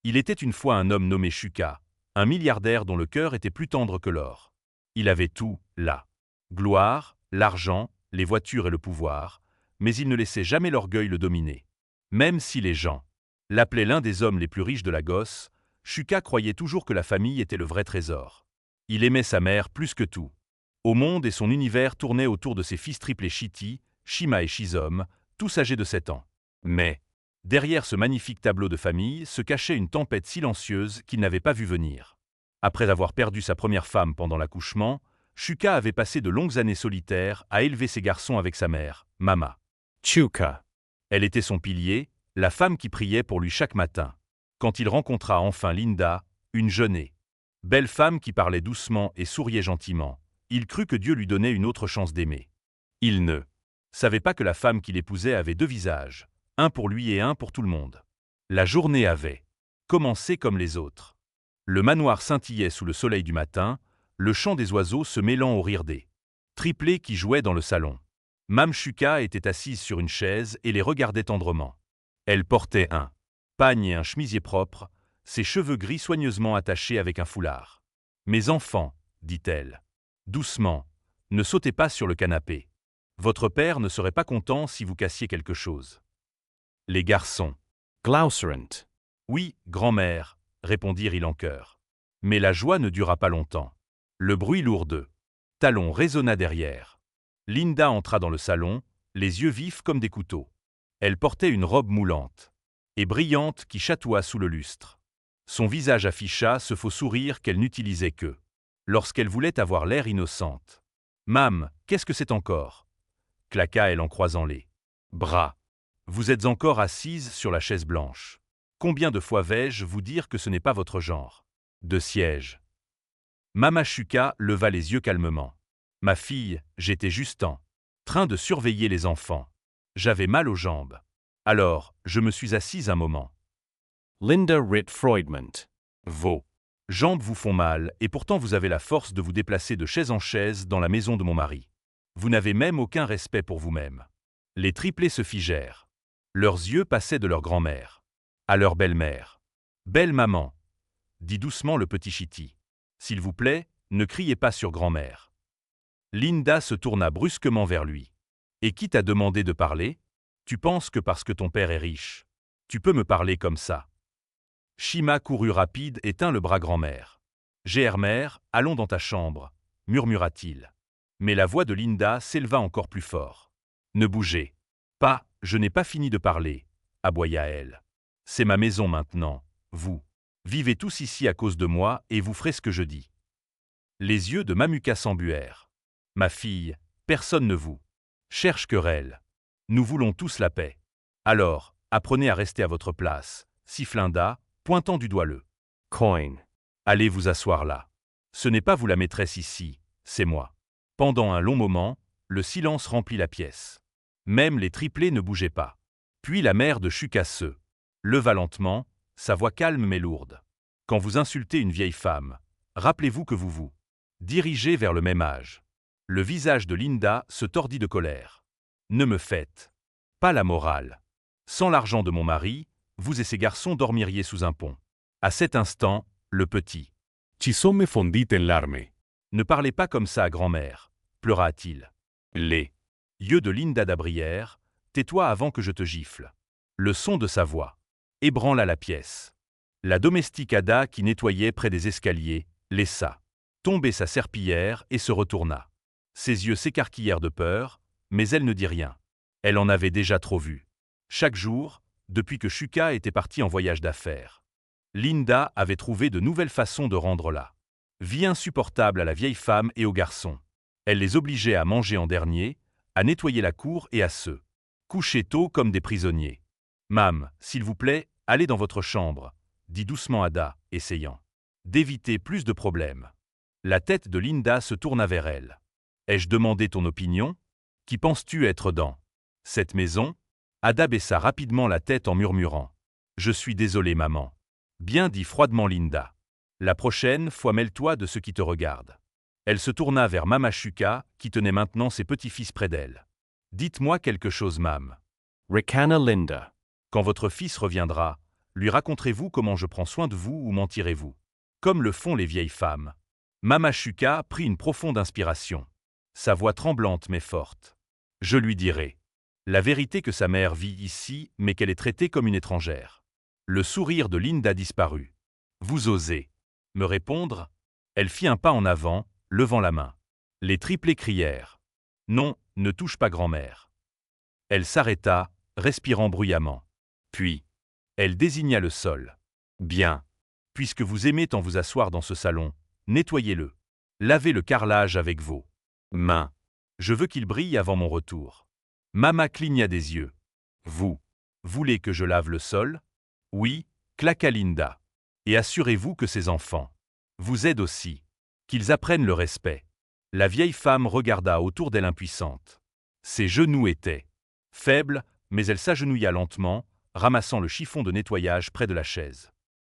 Il était une fois un homme nommé Shuka, un milliardaire dont le cœur était plus tendre que l'or. Il avait tout, la gloire, l'argent, les voitures et le pouvoir, mais il ne laissait jamais l'orgueil le dominer. Même si les gens l'appelaient l'un des hommes les plus riches de Lagos, Shuka croyait toujours que la famille était le vrai trésor. Il aimait sa mère plus que tout. Au monde et son univers tournaient autour de ses fils triplés Shiti, Shima et Shizom, tous âgés de 7 ans. Mais, derrière ce magnifique tableau de famille se cachait une tempête silencieuse qu'il n'avait pas vue venir. Après avoir perdu sa première femme pendant l'accouchement, Shuka avait passé de longues années solitaires à élever ses garçons avec sa mère, Mama Chuka. Elle était son pilier, la femme qui priait pour lui chaque matin. Quand il rencontra enfin Linda, une jeune et belle femme qui parlait doucement et souriait gentiment, il crut que Dieu lui donnait une autre chance d'aimer. Il ne savait pas que la femme qu'il épousait avait 2 visages, un pour lui et un pour tout le monde. La journée avait commencé comme les autres. Le manoir scintillait sous le soleil du matin, le chant des oiseaux se mêlant au rire des triplés qui jouaient dans le salon. Mame Shuka était assise sur une chaise et les regardait tendrement. Elle portait un pagne et un chemisier propre, ses cheveux gris soigneusement attachés avec un foulard. « Mes enfants, dit-elle, doucement, ne sautez pas sur le canapé. Votre père ne serait pas content si vous cassiez quelque chose. » Les garçons. Glauserant. Oui, grand-mère, répondirent-ils en chœur. Mais la joie ne dura pas longtemps. Le bruit lourd de talons résonna derrière. Linda entra dans le salon, les yeux vifs comme des couteaux. Elle portait une robe moulante et brillante qui chatoua sous le lustre. Son visage afficha ce faux sourire qu'elle n'utilisait que lorsqu'elle voulait avoir l'air innocente. « Mam, qu'est-ce que c'est encore ?» claqua-elle en croisant les bras. « Vous êtes encore assise sur la chaise blanche. Combien de fois vais-je vous dire que ce n'est pas votre genre de siège ?» Mama Shuka leva les yeux calmement. « Ma fille, j'étais juste en train de surveiller les enfants. J'avais mal aux jambes. Alors, je me suis assise un moment. » Linda Ritt Freudment. Vos jambes vous font mal et pourtant vous avez la force de vous déplacer de chaise en chaise dans la maison de mon mari. Vous n'avez même aucun respect pour vous-même. Les triplés se figèrent. Leurs yeux passaient de leur grand-mère à leur belle-mère. « Belle maman, dit doucement le petit Shiti. S'il vous plaît, ne criez pas sur grand-mère. » Linda se tourna brusquement vers lui. « Et qui t'a demandé de parler ? Tu penses que parce que ton père est riche, tu peux me parler comme ça ?» Shima courut rapide et tint le bras grand-mère. « Gr-mère, allons dans ta chambre, » murmura-t-il. Mais la voix de Linda s'éleva encore plus fort. « Ne bougez pas, je n'ai pas fini de parler, » aboya-elle. « C'est ma maison maintenant, vous vivez tous ici à cause de moi et vous ferez ce que je dis. » Les yeux de Mamuka s'embuèrent. « Ma fille, personne ne vous cherche querelle. Nous voulons tous la paix. Alors, apprenez à rester à votre place, » sifflinda, pointant du doigt le Coin. « Allez vous asseoir là. Ce n'est pas vous la maîtresse ici, c'est moi. » Pendant un long moment, le silence remplit la pièce. Même les triplés ne bougeaient pas. Puis la mère de Shuka se leva lentement, sa voix calme mais lourde. « Quand vous insultez une vieille femme, rappelez-vous que vous vous dirigez vers le même âge. » Le visage de Linda se tordit de colère. « Ne me faites pas la morale. Sans l'argent de mon mari, vous et ces garçons dormiriez sous un pont. » À cet instant, le petit Chisome fondit en larmes. « Ne parlez pas comme ça à grand-mère, » pleura-t-il. Les yeux de Linda d'Abrière, « Tais-toi avant que je te gifle. » Le son de sa voix ébranla la pièce. La domestique Ada qui nettoyait près des escaliers laissa tomber sa serpillière et se retourna. Ses yeux s'écarquillèrent de peur, mais elle ne dit rien. Elle en avait déjà trop vu. Chaque jour, depuis que Shuka était parti en voyage d'affaires, Linda avait trouvé de nouvelles façons de rendre la vie insupportable à la vieille femme et aux garçons. Elle les obligeait à manger en dernier, à nettoyer la cour et à se coucher tôt comme des prisonniers. « Mam, s'il vous plaît, allez dans votre chambre, » dit doucement Ada, essayant d'éviter plus de problèmes. La tête de Linda se tourna vers elle. « Ai-je demandé ton opinion ? Qui penses-tu être dans cette maison ?» Ada baissa rapidement la tête en murmurant. « Je suis désolée, maman. » Bien dit froidement Linda. « La prochaine fois, mêle-toi de ceux qui te regardent. » Elle se tourna vers Mama Shuka, qui tenait maintenant ses petits-fils près d'elle. « Dites-moi quelque chose, Mam. Ricana Linda. Quand votre fils reviendra, Lui raconterez-vous comment je prends soin de vous ou mentirez-vous? Comme le font les vieilles femmes. Mama Shuka prit une profonde inspiration. Sa voix tremblante mais forte. Je lui dirai la vérité que sa mère vit ici, mais qu'elle est traitée comme une étrangère. Le sourire de Linda disparut. Vous osez me répondre? Elle fit un pas en avant, levant la main. Les triplés crièrent. Non, ne touche pas grand-mère. Elle s'arrêta, respirant bruyamment. Puis, elle désigna le sol. Bien. Puisque vous aimez tant vous asseoir dans ce salon, nettoyez-le. Lavez le carrelage avec vos mains. Je veux qu'il brille avant mon retour. Mama cligna des yeux. Vous voulez que je lave le sol? Oui, claqua Linda. Et assurez-vous que ces enfants vous aident aussi, qu'ils apprennent le respect. La vieille femme regarda autour d'elle impuissante. Ses genoux étaient faibles, mais elle s'agenouilla lentement, ramassant le chiffon de nettoyage près de la chaise.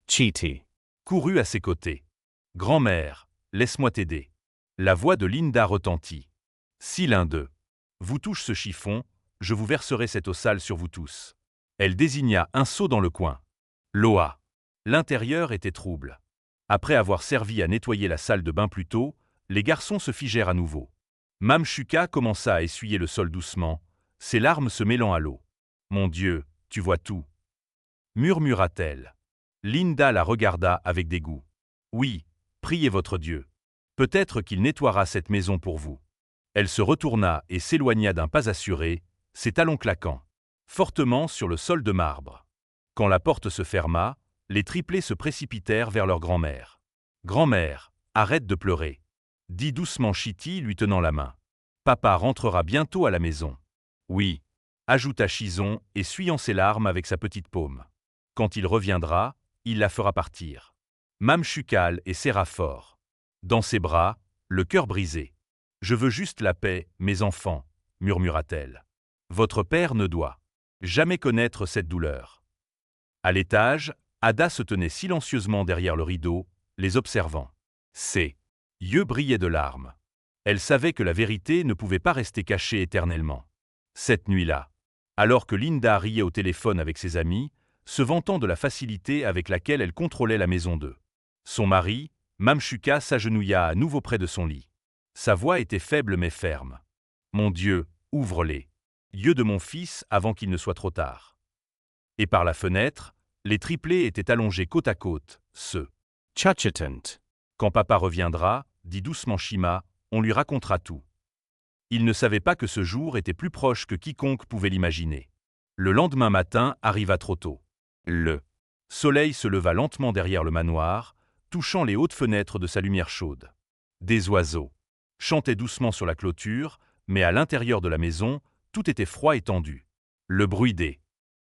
Chiti. Courut à ses côtés. Grand-mère, laisse-moi t'aider. La voix de Linda retentit. Si l'un d'eux vous touche ce chiffon, je vous verserai cette eau sale sur vous tous. Elle désigna un seau dans le coin. Loa. L'intérieur était trouble. Après avoir servi à nettoyer la salle de bain plus tôt, les garçons se figèrent à nouveau. Mam Shuka commença à essuyer le sol doucement, ses larmes se mêlant à l'eau. Mon Dieu, tu vois tout, murmura-t-elle. Linda la regarda avec dégoût. Oui, priez votre Dieu. Peut-être qu'il nettoiera cette maison pour vous. Elle se retourna et s'éloigna d'un pas assuré, ses talons claquant fortement sur le sol de marbre. Quand la porte se ferma, les triplés se précipitèrent vers leur grand-mère. « Grand-mère, arrête de pleurer », dit doucement Chiti lui tenant la main. « Papa rentrera bientôt à la maison. »« Oui », ajouta Chizon, essuyant ses larmes avec sa petite paume. « Quand il reviendra, il la fera partir. » Mam Shukal et serra fort. Dans ses bras, le cœur brisé. « Je veux juste la paix, mes enfants, » murmura-t-elle. « Votre père ne doit jamais connaître cette douleur. » À l'étage, Ada se tenait silencieusement derrière le rideau, les observant. Ses yeux brillaient de larmes. Elle savait que la vérité ne pouvait pas rester cachée éternellement. Cette nuit-là, alors que Linda riait au téléphone avec ses amis, se vantant de la facilité avec laquelle elle contrôlait la maison d'eux. Son mari, Mam Shuka, s'agenouilla à nouveau près de son lit. Sa voix était faible mais ferme. « Mon Dieu, ouvre les yeux de mon fils avant qu'il ne soit trop tard. » Et par la fenêtre, les triplés étaient allongés côte à côte, se Chuchitant. Quand papa reviendra, dit doucement Shima, on lui racontera tout. Il ne savait pas que ce jour était plus proche que quiconque pouvait l'imaginer. Le lendemain matin arriva trop tôt. Le soleil se leva lentement derrière le manoir, touchant les hautes fenêtres de sa lumière chaude. Des oiseaux chantaient doucement sur la clôture, mais à l'intérieur de la maison, tout était froid et tendu. Le bruit des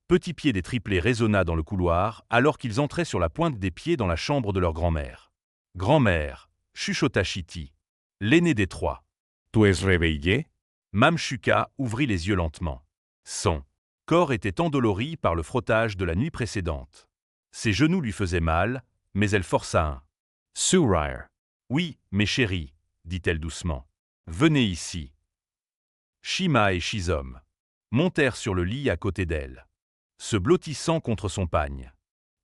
petits pieds des triplés résonna dans le couloir alors qu'ils entraient sur la pointe des pieds dans la chambre de leur grand-mère. « Grand-mère » chuchota Chiti, l'aîné des trois. ¿Tu es réveillé? Mam Shuka ouvrit les yeux lentement. Son corps était endolori par le frottage de la nuit précédente. Ses genoux lui faisaient mal, mais elle força un Sourire. « Oui, mes chéris », dit-elle doucement. « Venez ici. » Shima et Shizom montèrent sur le lit à côté d'elle, se blottissant contre son pagne.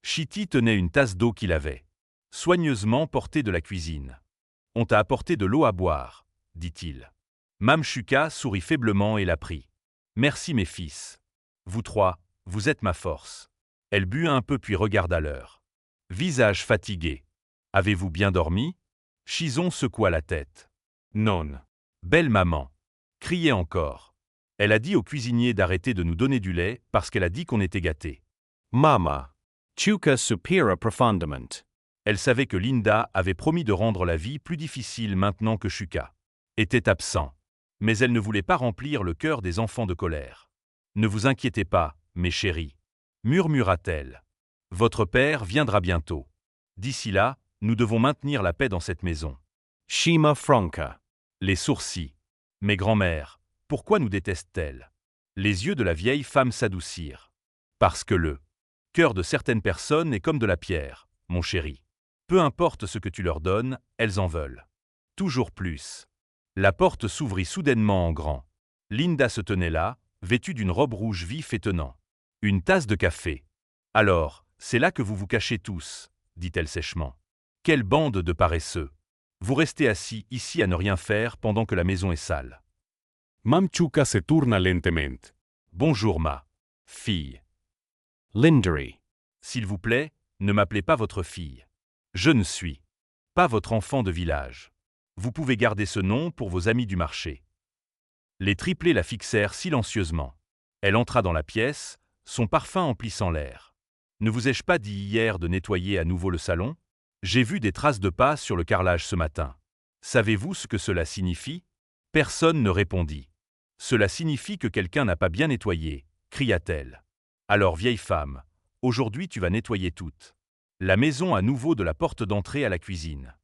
Chiti tenait une tasse d'eau qu'il avait soigneusement portée de la cuisine. « On t'a apporté de l'eau à boire, » dit-il. Mam Shuka sourit faiblement et la prit. « Merci mes fils. Vous trois, vous êtes ma force. » Elle but un peu puis regarda l'heure. Visage fatigué. « Avez-vous bien dormi ?» Chizon secoua la tête. « Non. »« Belle maman !» criait encore. Elle a dit au cuisinier d'arrêter de nous donner du lait parce qu'elle a dit qu'on était gâtés. Mama. Chuka supera profundament. Elle savait que Linda avait promis de rendre la vie plus difficile maintenant que Shuka était absent. Mais elle ne voulait pas remplir le cœur des enfants de colère. « Ne vous inquiétez pas, mes chéris, » murmura-t-elle. « Votre père viendra bientôt. D'ici là, nous devons maintenir la paix dans cette maison. » Shima Franca. Les sourcils. « Mes grands-mères, pourquoi nous détestent-elles » Les yeux de la vieille femme s'adoucirent. « Parce que le cœur de certaines personnes est comme de la pierre, mon chéri. Peu importe ce que tu leur donnes, elles en veulent. Toujours plus. » La porte s'ouvrit soudainement en grand. Linda se tenait là, vêtue d'une robe rouge vif et tenant une tasse de café. Alors, C'est là que vous vous cachez tous, dit-elle sèchement. Quelle bande de paresseux! Vous restez assis ici à ne rien faire pendant que la maison est sale. Mam Chuca se turna lentamente. Bonjour ma fille. Lindery. S'il vous plaît, ne m'appelez pas votre fille. Je ne suis pas votre enfant de village. Vous pouvez garder ce nom pour vos amis du marché. Les triplés la fixèrent silencieusement. Elle entra dans la pièce, son parfum emplissant l'air. Ne vous ai-je pas dit hier de nettoyer à nouveau le salon? J'ai vu des traces de pas sur le carrelage ce matin. Savez-vous ce que cela signifie? Personne ne répondit. Cela signifie que quelqu'un n'a pas bien nettoyé, cria-t-elle. Alors vieille femme, aujourd'hui tu vas nettoyer toute la maison à nouveau de la porte d'entrée à la cuisine.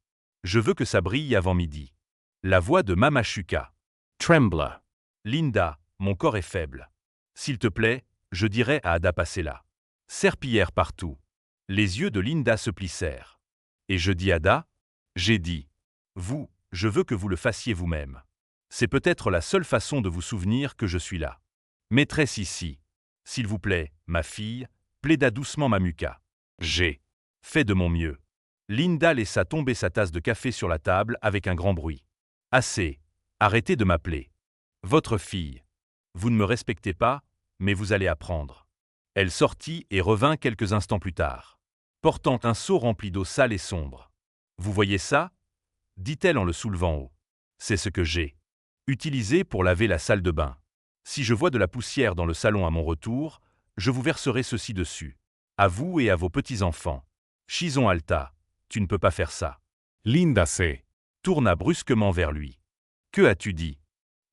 Je veux que ça brille avant midi. La voix de Mama Chuca. Trembler. Linda, mon corps est faible. S'il te plaît, je dirai à Ada passer là. Serpillèrent partout. Les yeux de Linda se plissèrent. Et je dis Ada? J'ai dit. Vous, je veux que vous le fassiez vous-même. C'est peut-être la seule façon de vous souvenir que je suis là. Maîtresse ici. S'il vous plaît, ma fille, plaida doucement Mamuka. J'ai fait de mon mieux. Linda laissa tomber sa tasse de café sur la table avec un grand bruit. Assez. Arrêtez de m'appeler votre fille. Vous ne me respectez pas, mais vous allez apprendre. Elle sortit et revint quelques instants plus tard, portant un seau rempli d'eau sale et sombre. Vous voyez ça? Dit-elle en le soulevant haut. C'est ce que j'ai utilisé pour laver la salle de bain. Si je vois de la poussière dans le salon à mon retour, je vous verserai ceci dessus. À vous et à vos petits-enfants. Chison Alta, tu ne peux pas faire ça. Linda se Tourna brusquement vers lui. Que as-tu dit?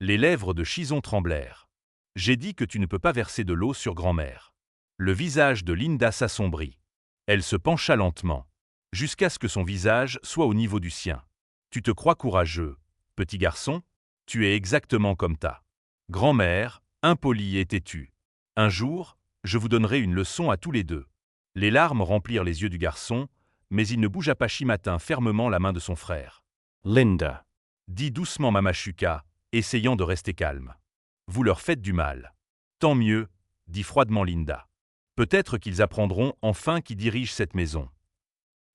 Les lèvres de Chison tremblèrent. J'ai dit que tu ne peux pas verser de l'eau sur grand-mère. Le visage de Linda s'assombrit. Elle se pencha lentement, jusqu'à ce que son visage soit au niveau du sien. Tu te crois courageux, petit garçon? Tu es exactement comme ta grand-mère, impolie et têtue. Un jour, je vous donnerai une leçon à tous les deux. Les larmes remplirent les yeux du garçon, mais il ne bougea pas Chimatin fermement la main de son frère. Linda. Dit doucement Mama Chuca, essayant de rester calme. Vous leur faites du mal. Tant mieux, dit froidement Linda. Peut-être qu'ils apprendront enfin qui dirige cette maison.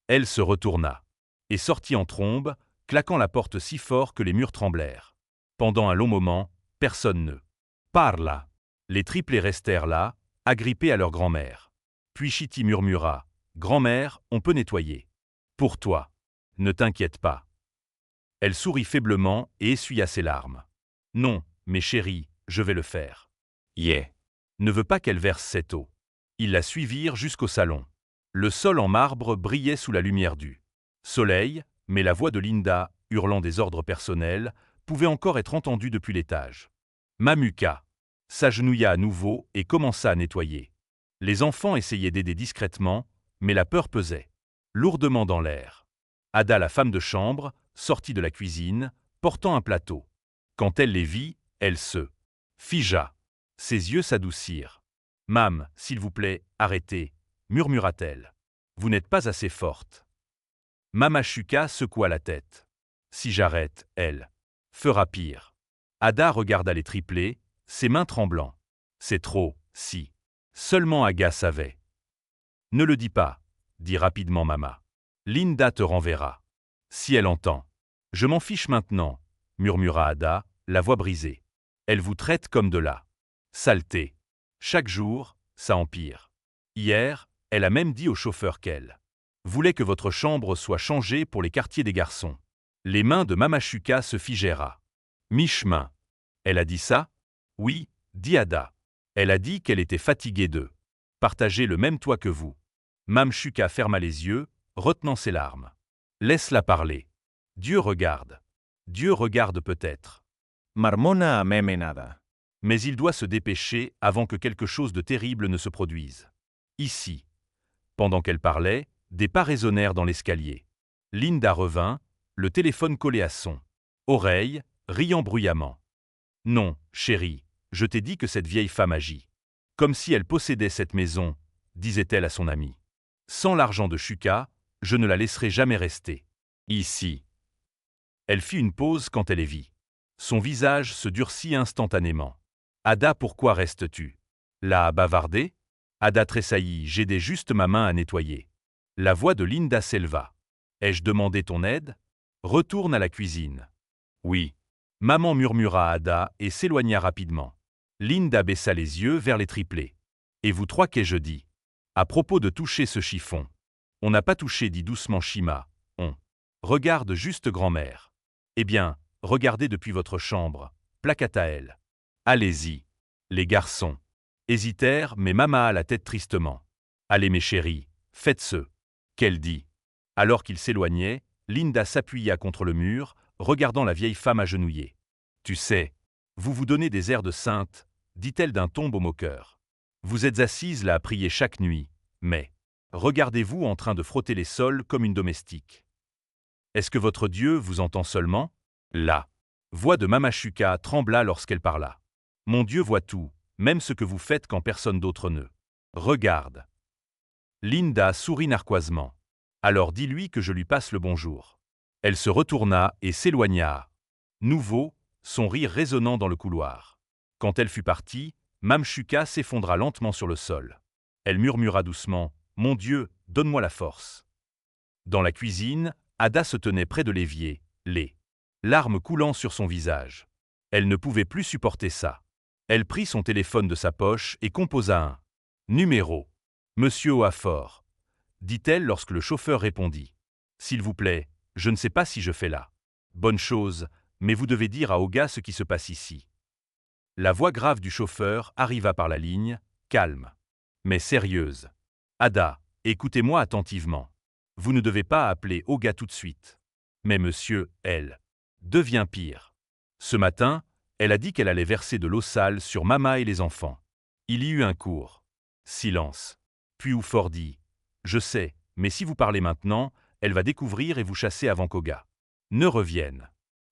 Elle se retourna et sortit en trombe, claquant la porte si fort que les murs tremblèrent. Pendant un long moment, personne ne parla. Les triplés restèrent là, agrippés à leur grand-mère. Puis Chitty murmura. Grand-mère, on peut nettoyer. Pour toi. Ne t'inquiète pas. Elle sourit faiblement et essuya ses larmes. Non, mes chéris, je vais le faire. Yeah. Ne veut pas qu'elle verse cette eau. Ils la suivirent jusqu'au salon. Le sol en marbre brillait sous la lumière du soleil, mais la voix de Linda, hurlant des ordres personnels, pouvait encore être entendue depuis l'étage. Mamuka s'agenouilla à nouveau et commença à nettoyer. Les enfants essayaient d'aider discrètement, mais la peur pesait lourdement dans l'air. Ada, la femme de chambre, sortit de la cuisine, portant un plateau. Quand elle les vit, elle se figea. Ses yeux s'adoucirent. « Mam, s'il vous plaît, arrêtez, » murmura-t-elle. « Vous n'êtes pas assez forte. » Mama Chuca secoua la tête. « Si j'arrête, elle fera pire. » Ada regarda les triplés, ses mains tremblant. « C'est trop, si. Seulement Aga savait. »« Ne le dis pas, » dit rapidement Mama. « Linda te renverra. Si elle entend. »« Je m'en fiche maintenant, » murmura Ada, la voix brisée. « Elle vous traite comme de la saleté. Chaque jour, ça empire. Hier, elle a même dit au chauffeur qu'elle voulait que votre chambre soit changée pour les quartiers des garçons. » Les mains de Mama Chuca se figèrent à mi-chemin. « Elle a dit ça? » ?»« Oui, » dit Ada. « Elle a dit qu'elle était fatiguée de partager le même toit que vous. » Mame Chuca ferma les yeux, retenant ses larmes. « Laisse-la parler. Dieu regarde. Dieu regarde peut-être. Marmona amemenada. Mais il doit se dépêcher avant que quelque chose de terrible ne se produise. Ici. » Pendant qu'elle parlait, des pas résonnèrent dans l'escalier. Linda revint, le téléphone collé à son oreille, riant bruyamment. « Non, chérie, je t'ai dit que cette vieille femme agit comme si elle possédait cette maison, » disait-elle à son amie. « Sans l'argent de Chuca, je ne la laisserai jamais rester ici. » Elle fit une pause quand elle les vit. Son visage se durcit instantanément. « Ada, pourquoi restes-tu là à bavarder? Ada tressaillit, j'aidais juste ma main à nettoyer. La voix de Linda s'éleva. Ai-je demandé ton aide? Retourne à la cuisine. Oui. Maman murmura à Ada et s'éloigna rapidement. Linda baissa les yeux vers les triplés. Et vous trois, qu'ai-je dit? À propos de toucher ce chiffon. On n'a pas touché, dit doucement Shima. On regarde juste grand-mère. Eh bien, regardez depuis votre chambre, plaqua-t-elle. Allez-y. Les garçons hésitèrent, mais Mama a la tête tristement. Allez mes chéris, faites ce qu'elle dit. Alors qu'ils s'éloignaient, Linda s'appuya contre le mur, regardant la vieille femme agenouillée. Tu sais, vous vous donnez des airs de sainte, dit-elle d'un ton beau moqueur. Vous êtes assise là à prier chaque nuit, mais regardez-vous en train de frotter les sols comme une domestique. Est-ce que votre Dieu vous entend seulement? La voix de Mama Shuka trembla lorsqu'elle parla. Mon Dieu voit tout, même ce que vous faites quand personne d'autre ne regarde. Linda sourit narquoisement. Alors dis-lui que je lui passe le bonjour. Elle se retourna et s'éloigna à nouveau, son rire résonnant dans le couloir. Quand elle fut partie, Mame Shuka s'effondra lentement sur le sol. Elle murmura doucement, « Mon Dieu, donne-moi la force. » Dans la cuisine, Ada se tenait près de l'évier, les larmes coulant sur son visage. Elle ne pouvait plus supporter ça. Elle prit son téléphone de sa poche et composa un numéro. « Monsieur Oafor », dit-elle lorsque le chauffeur répondit. « S'il vous plaît, je ne sais pas si je fais là. Bonne chose, mais vous devez dire à Oga ce qui se passe ici. » La voix grave du chauffeur arriva par la ligne, calme, mais sérieuse. « Ada, écoutez-moi attentivement. Vous ne devez pas appeler Oga tout de suite. Mais monsieur, elle devient pire. Ce matin, elle a dit qu'elle allait verser de l'eau sale sur Mama et les enfants. Il y eut un court silence. Puis Oafor dit « Je sais, mais si vous parlez maintenant, elle va découvrir et vous chasser avant qu'Oga ne revienne.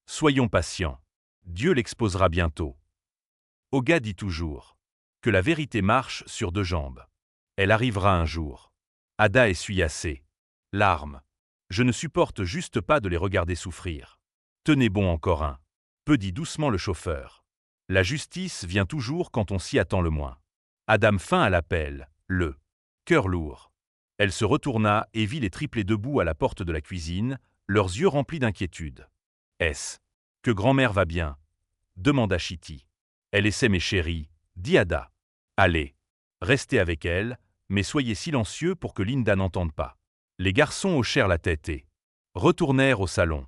Soyons patients. Dieu l'exposera bientôt. » Oga dit toujours que la vérité marche sur deux jambes. Elle arrivera un jour. Ada essuya ses larmes. Je ne supporte juste pas de les regarder souffrir. Tenez bon encore un peu, dit doucement le chauffeur. La justice vient toujours quand on s'y attend le moins. Ada fin à l'appel, le cœur lourd. Elle se retourna et vit les triplés debout à la porte de la cuisine, leurs yeux remplis d'inquiétude. Est-ce que grand-mère va bien? Demanda Chiti. Elle essaie mes chéris, dit Ada. Allez, restez avec elle, mais soyez silencieux pour que Linda n'entende pas. Les garçons hochèrent la tête et retournèrent au salon.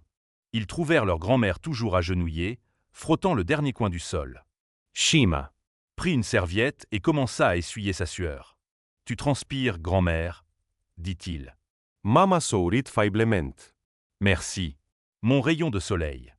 Ils trouvèrent leur grand-mère toujours agenouillée, frottant le dernier coin du sol. Shima Prit une serviette et commença à essuyer sa sueur. « Tu transpires, grand-mère, » dit-il. Mama sourit faiblement. « Merci, mon rayon de soleil. »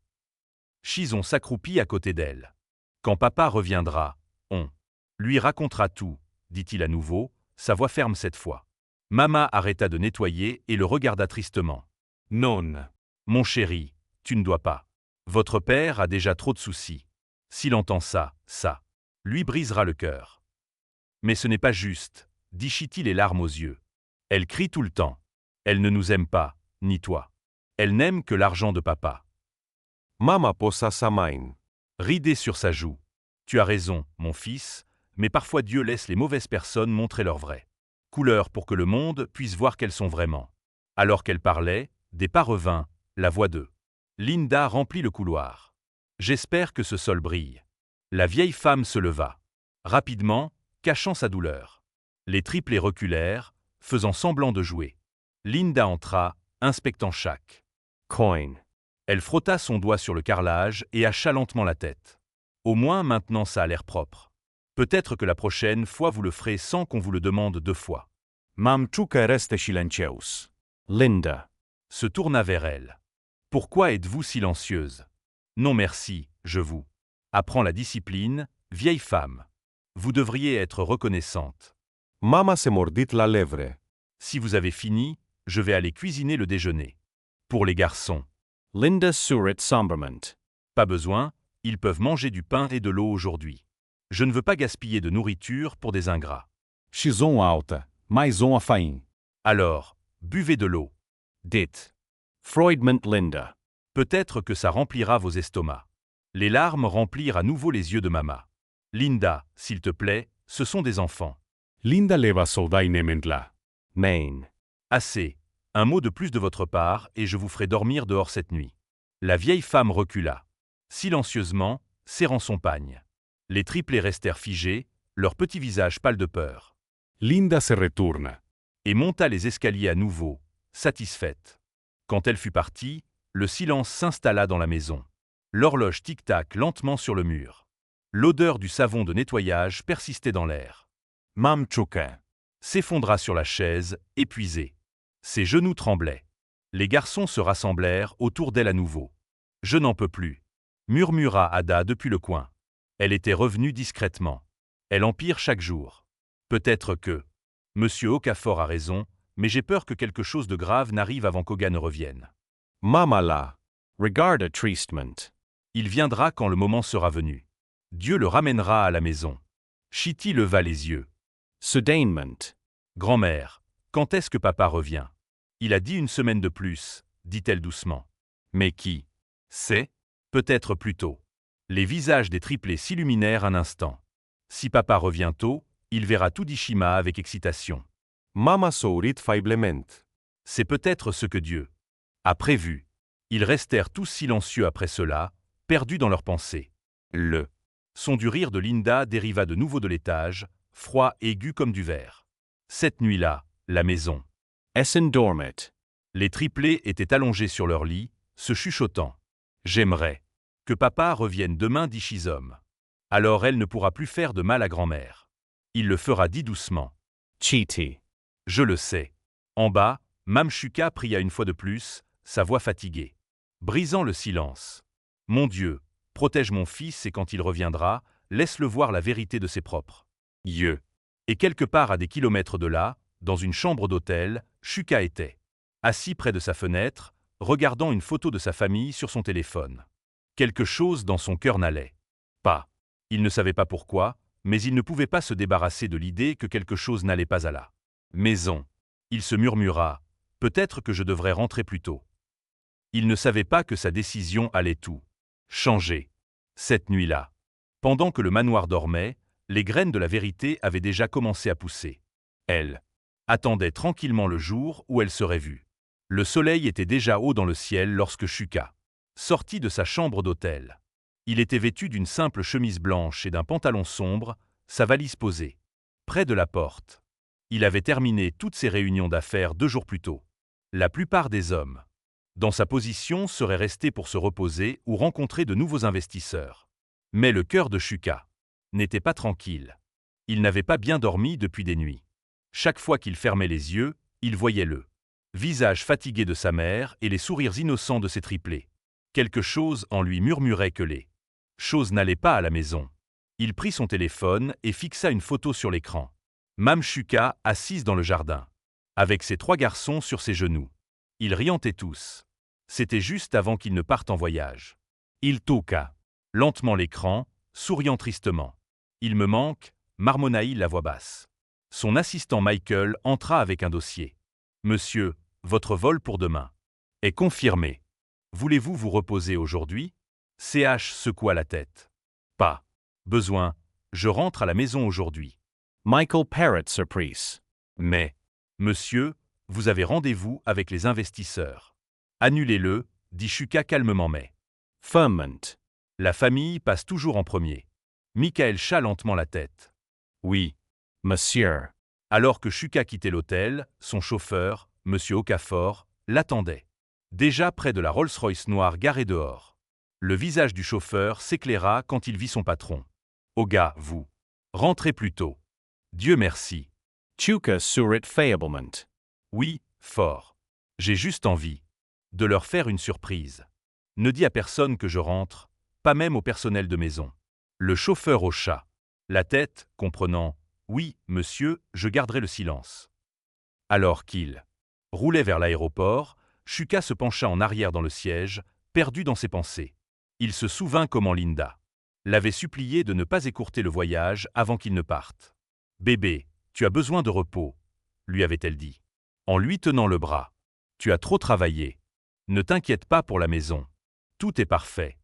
Chison s'accroupit à côté d'elle. « Quand papa reviendra, on lui racontera tout, » dit-il à nouveau, sa voix ferme cette fois. Mama arrêta de nettoyer et le regarda tristement. « Non, mon chéri, tu ne dois pas. Votre père a déjà trop de soucis. S'il entend ça, ça lui brisera le cœur. » « Mais ce n'est pas juste, » dit Chiti les larmes aux yeux. « Elle crie tout le temps. Elle ne nous aime pas, ni toi. Elle n'aime que l'argent de papa. » Mama posa sa main. Ridé sur sa joue. « Tu as raison, mon fils, mais parfois Dieu laisse les mauvaises personnes montrer leur vraie couleur pour que le monde puisse voir qu'elles sont vraiment. » Alors qu'elle parlait, des pas revinrent, la voix de Linda remplit le couloir. « J'espère que ce sol brille. » La vieille femme se leva. Rapidement, cachant sa douleur. Les triplés reculèrent, faisant semblant de jouer. Linda entra, inspectant chaque Coin. Elle frotta son doigt sur le carrelage et hacha lentement la tête. Au moins maintenant ça a l'air propre. Peut-être que la prochaine fois vous le ferez sans qu'on vous le demande deux fois. Mame Shuka reste silencieus. Linda Se tourna vers elle. Pourquoi êtes-vous silencieuse? Non merci, je vous apprends la discipline, vieille femme. Vous devriez être reconnaissante. Mama se mordit la lèvre. Si vous avez fini, je vais aller cuisiner le déjeuner. Pour les garçons. Linda sourit sombrement. Pas besoin, ils peuvent manger du pain et de l'eau aujourd'hui. Je ne veux pas gaspiller de nourriture pour des ingrats. Xon alta, mais on a faim. Alors, buvez de l'eau. Dit Freudment Linda. Peut-être que ça remplira vos estomacs. Les larmes remplirent à nouveau les yeux de Mama. Linda, s'il te plaît, ce sont des enfants. Linda leva soldai nemendla. Maine. Assez. Un mot de plus de votre part, et je vous ferai dormir dehors cette nuit. La vieille femme recula. Silencieusement, serrant son pagne. Les triplés restèrent figés, leurs petits visages pâles de peur. Linda se retourna. Et monta les escaliers à nouveau, satisfaite. Quand elle fut partie, le silence s'installa dans la maison. L'horloge tic-tac lentement sur le mur. L'odeur du savon de nettoyage persistait dans l'air. Mam czukę. S'effondra sur la chaise, épuisée. Ses genoux tremblaient. Les garçons se rassemblèrent autour d'elle à nouveau. « Je n'en peux plus », murmura Ada depuis le coin. Elle était revenue discrètement. Elle empire chaque jour. Peut-être que… Monsieur Okafor a raison, mais j'ai peur que quelque chose de grave n'arrive avant qu'Oga ne revienne. Mama la. Regarda treatment. Il viendra quand le moment sera venu. Dieu le ramènera à la maison. Chitty leva les yeux. Sudainment. Grand-mère, quand est-ce que papa revient? Il a dit une semaine de plus, dit-elle doucement. Mais qui sait? Peut-être plus tôt. Les visages des triplés s'illuminèrent un instant. Si papa revient tôt, il verra tout Dishima avec excitation. Mama sourit faiblement. C'est peut-être ce que Dieu a prévu. Ils restèrent tous silencieux après cela, perdus dans leurs pensées. Le son du rire de Linda dériva de nouveau de l'étage, froid, aigu comme du verre. Cette nuit-là, la maison. Essen dormit. Les triplés étaient allongés sur leur lit, se chuchotant. « J'aimerais que papa revienne demain, dit Shizom. Alors elle ne pourra plus faire de mal à grand-mère. Il le fera, dit doucement. Chiti. Je le sais. » En bas, Mam Shuka pria une fois de plus, sa voix fatiguée. Brisant le silence. « Mon Dieu, protège mon fils et quand il reviendra, laisse-le voir la vérité de ses propres yeux. » Et quelque part à des kilomètres de là, dans une chambre d'hôtel, Shuka était assis près de sa fenêtre, regardant une photo de sa famille sur son téléphone. Quelque chose dans son cœur n'allait pas. Il ne savait pas pourquoi, mais il ne pouvait pas se débarrasser de l'idée que quelque chose n'allait pas à la maison. Il se murmura « Peut-être que je devrais rentrer plus tôt. » Il ne savait pas que sa décision allait tout changer. Cette nuit-là, pendant que le manoir dormait, les graines de la vérité avaient déjà commencé à pousser. Elle attendait tranquillement le jour où elle serait vue. Le soleil était déjà haut dans le ciel lorsque Shuka sortit de sa chambre d'hôtel. Il était vêtu d'une simple chemise blanche et d'un pantalon sombre, sa valise posée près de la porte. Il avait terminé toutes ses réunions d'affaires 2 jours plus tôt. La plupart des hommes, dans sa position, seraient restés pour se reposer ou rencontrer de nouveaux investisseurs. Mais le cœur de Shuka n'était pas tranquille. Il n'avait pas bien dormi depuis des nuits. Chaque fois qu'il fermait les yeux, il voyait le visage fatigué de sa mère et les sourires innocents de ses triplés. Quelque chose en lui murmurait que les choses n'allaient pas à la maison. Il prit son téléphone et fixa une photo sur l'écran. Mam Shuka assise dans le jardin, avec ses 3 garçons sur ses genoux. Ils riantaient tous. C'était juste avant qu'ils ne partent en voyage. Il toqua lentement l'écran, souriant tristement. « Il me manque », marmonna-t-il à voix basse. Son assistant Michael entra avec un dossier. « Monsieur, votre vol pour demain est confirmé. Voulez-vous vous reposer aujourd'hui ?» CH secoua la tête. « Pas besoin, je rentre à la maison aujourd'hui. » Michael Parrot surprise. « Mais, monsieur, vous avez rendez-vous avec les investisseurs. » « Annulez-le, dit Shuka calmement mais. Ferment. La famille passe toujours en premier. » Michael hocha lentement la tête. « Oui. » Monsieur. Alors que Shuka quittait l'hôtel, son chauffeur, Monsieur Okafor, l'attendait. Déjà près de la Rolls-Royce noire garée dehors. Le visage du chauffeur s'éclaira quand il vit son patron. « Oga, vous rentrez plus tôt. »« Dieu merci. » Chuka surit faiblement. « Oui, fort. J'ai juste envie de leur faire une surprise. Ne dis à personne que je rentre, pas même au personnel de maison. » Le chauffeur hocha la tête, comprenant « Oui, monsieur, je garderai le silence. » Alors qu'il roulait vers l'aéroport, Shuka se pencha en arrière dans le siège, perdu dans ses pensées. Il se souvint comment Linda l'avait supplié de ne pas écourter le voyage avant qu'il ne parte. « Bébé, tu as besoin de repos, » lui avait-elle dit, en lui tenant le bras. « Tu as trop travaillé. Ne t'inquiète pas pour la maison. Tout est parfait. »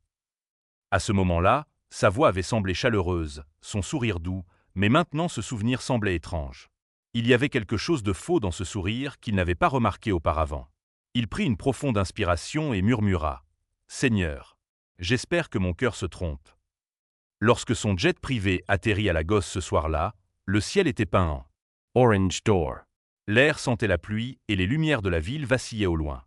À ce moment-là, sa voix avait semblé chaleureuse, son sourire doux, Mais maintenant ce souvenir semblait étrange. Il y avait quelque chose de faux dans ce sourire qu'il n'avait pas remarqué auparavant. Il prit une profonde inspiration et murmura « Seigneur, j'espère que mon cœur se trompe. » Lorsque son jet privé atterrit à Lagos ce soir-là, le ciel était peint en orange door. L'air sentait la pluie et les lumières de la ville vacillaient au loin.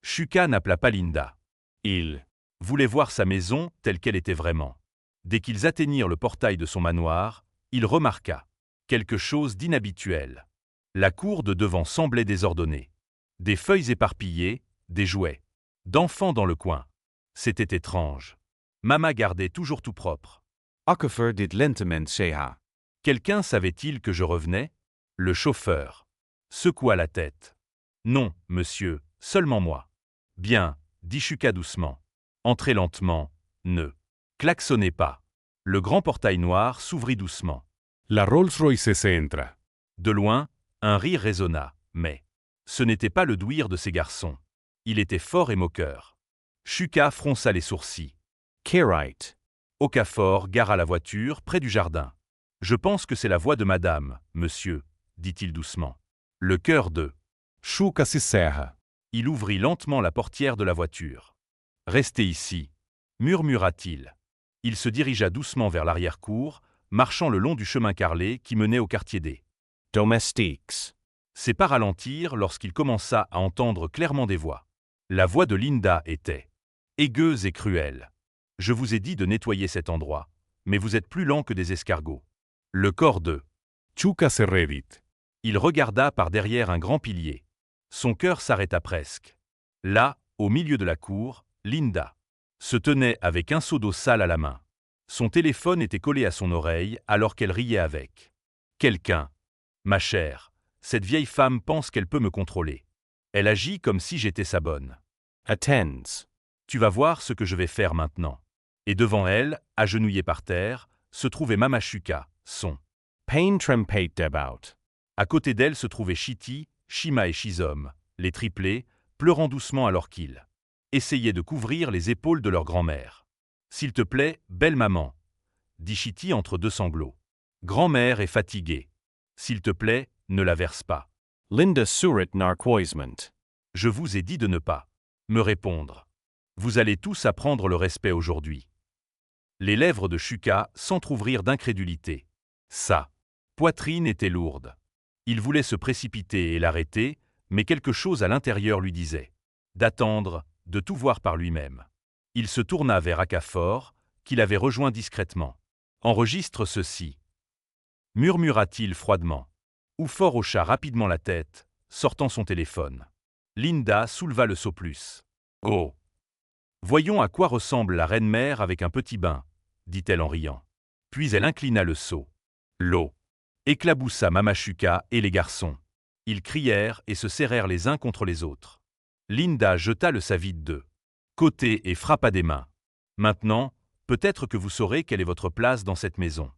Shuka n'appela pas Linda. Il voulait voir sa maison telle qu'elle était vraiment. Dès qu'ils atteignirent le portail de son manoir, il remarqua quelque chose d'inhabituel. La cour de devant semblait désordonnée. Des feuilles éparpillées, des jouets, d'enfants dans le coin. C'était étrange. Mama gardait toujours tout propre. Akkefer dit lentement Sheha. Quelqu'un savait-il que je revenais? Le chauffeur secoua la tête. Non, monsieur, seulement moi. Bien, dit Shuka doucement. Entrez lentement, ne klaxonnez pas. Le grand portail noir s'ouvrit doucement. La Rolls-Royce se entra. De loin, un rire résonna, mais ce n'était pas le douillir de ces garçons. Il était fort et moqueur. Shuka fronça les sourcils. Kirite. Okafor gara la voiture près du jardin. Je pense que c'est la voix de madame, monsieur, dit-il doucement. Le cœur de Shuka se serra. Il ouvrit lentement la portière de la voiture. Restez ici, murmura-t-il. Il se dirigea doucement vers l'arrière-cour, marchant le long du chemin carrelé qui menait au quartier des Domestiques. Ses pas ralentirent lorsqu'il commença à entendre clairement des voix. La voix de Linda était aigueuse et cruelle. Je vous ai dit de nettoyer cet endroit, mais vous êtes plus lents que des escargots. Le corps de Shuka se redit. Il regarda par derrière un grand pilier. Son cœur s'arrêta presque. Là, au milieu de la cour, Linda se tenait avec un seau d'eau sale à la main. Son téléphone était collé à son oreille alors qu'elle riait avec. Quelqu'un. Ma chère, cette vieille femme pense qu'elle peut me contrôler. Elle agit comme si j'étais sa bonne. Attends. Tu vas voir ce que je vais faire maintenant. Et devant elle, agenouillée par terre, se trouvait Mama Shuka, son. Pain trempate debaut. À côté d'elle se trouvaient Shiti, Shima et Shizom, les triplés, pleurant doucement alors qu'ils essayaient de couvrir les épaules de leur grand-mère. S'il te plaît, belle maman, dit Shiti entre deux sanglots. Grand-mère est fatiguée. S'il te plaît, ne la verse pas. Linda surit narquoisement. Je vous ai dit de ne pas me répondre. Vous allez tous apprendre le respect aujourd'hui. Les lèvres de Shuka s'entr'ouvrirent d'incrédulité. Sa poitrine était lourde. Il voulait se précipiter et l'arrêter, mais quelque chose à l'intérieur lui disait d'attendre, de tout voir par lui-même. Il se tourna vers Akafor, qu'il avait rejoint discrètement. « Enregistre ceci » murmura-t-il froidement. Oufor hocha rapidement la tête, sortant son téléphone. Linda souleva le seau plus. « Oh ! Voyons à quoi ressemble la reine-mère avec un petit bain, dit-elle en riant. Puis elle inclina le seau. L'eau éclaboussa Mama Shuka et les garçons. Ils crièrent et se serrèrent les uns contre les autres. Linda jeta le sa vide de côté et frappa des mains. Maintenant, peut-être que vous saurez quelle est votre place dans cette maison.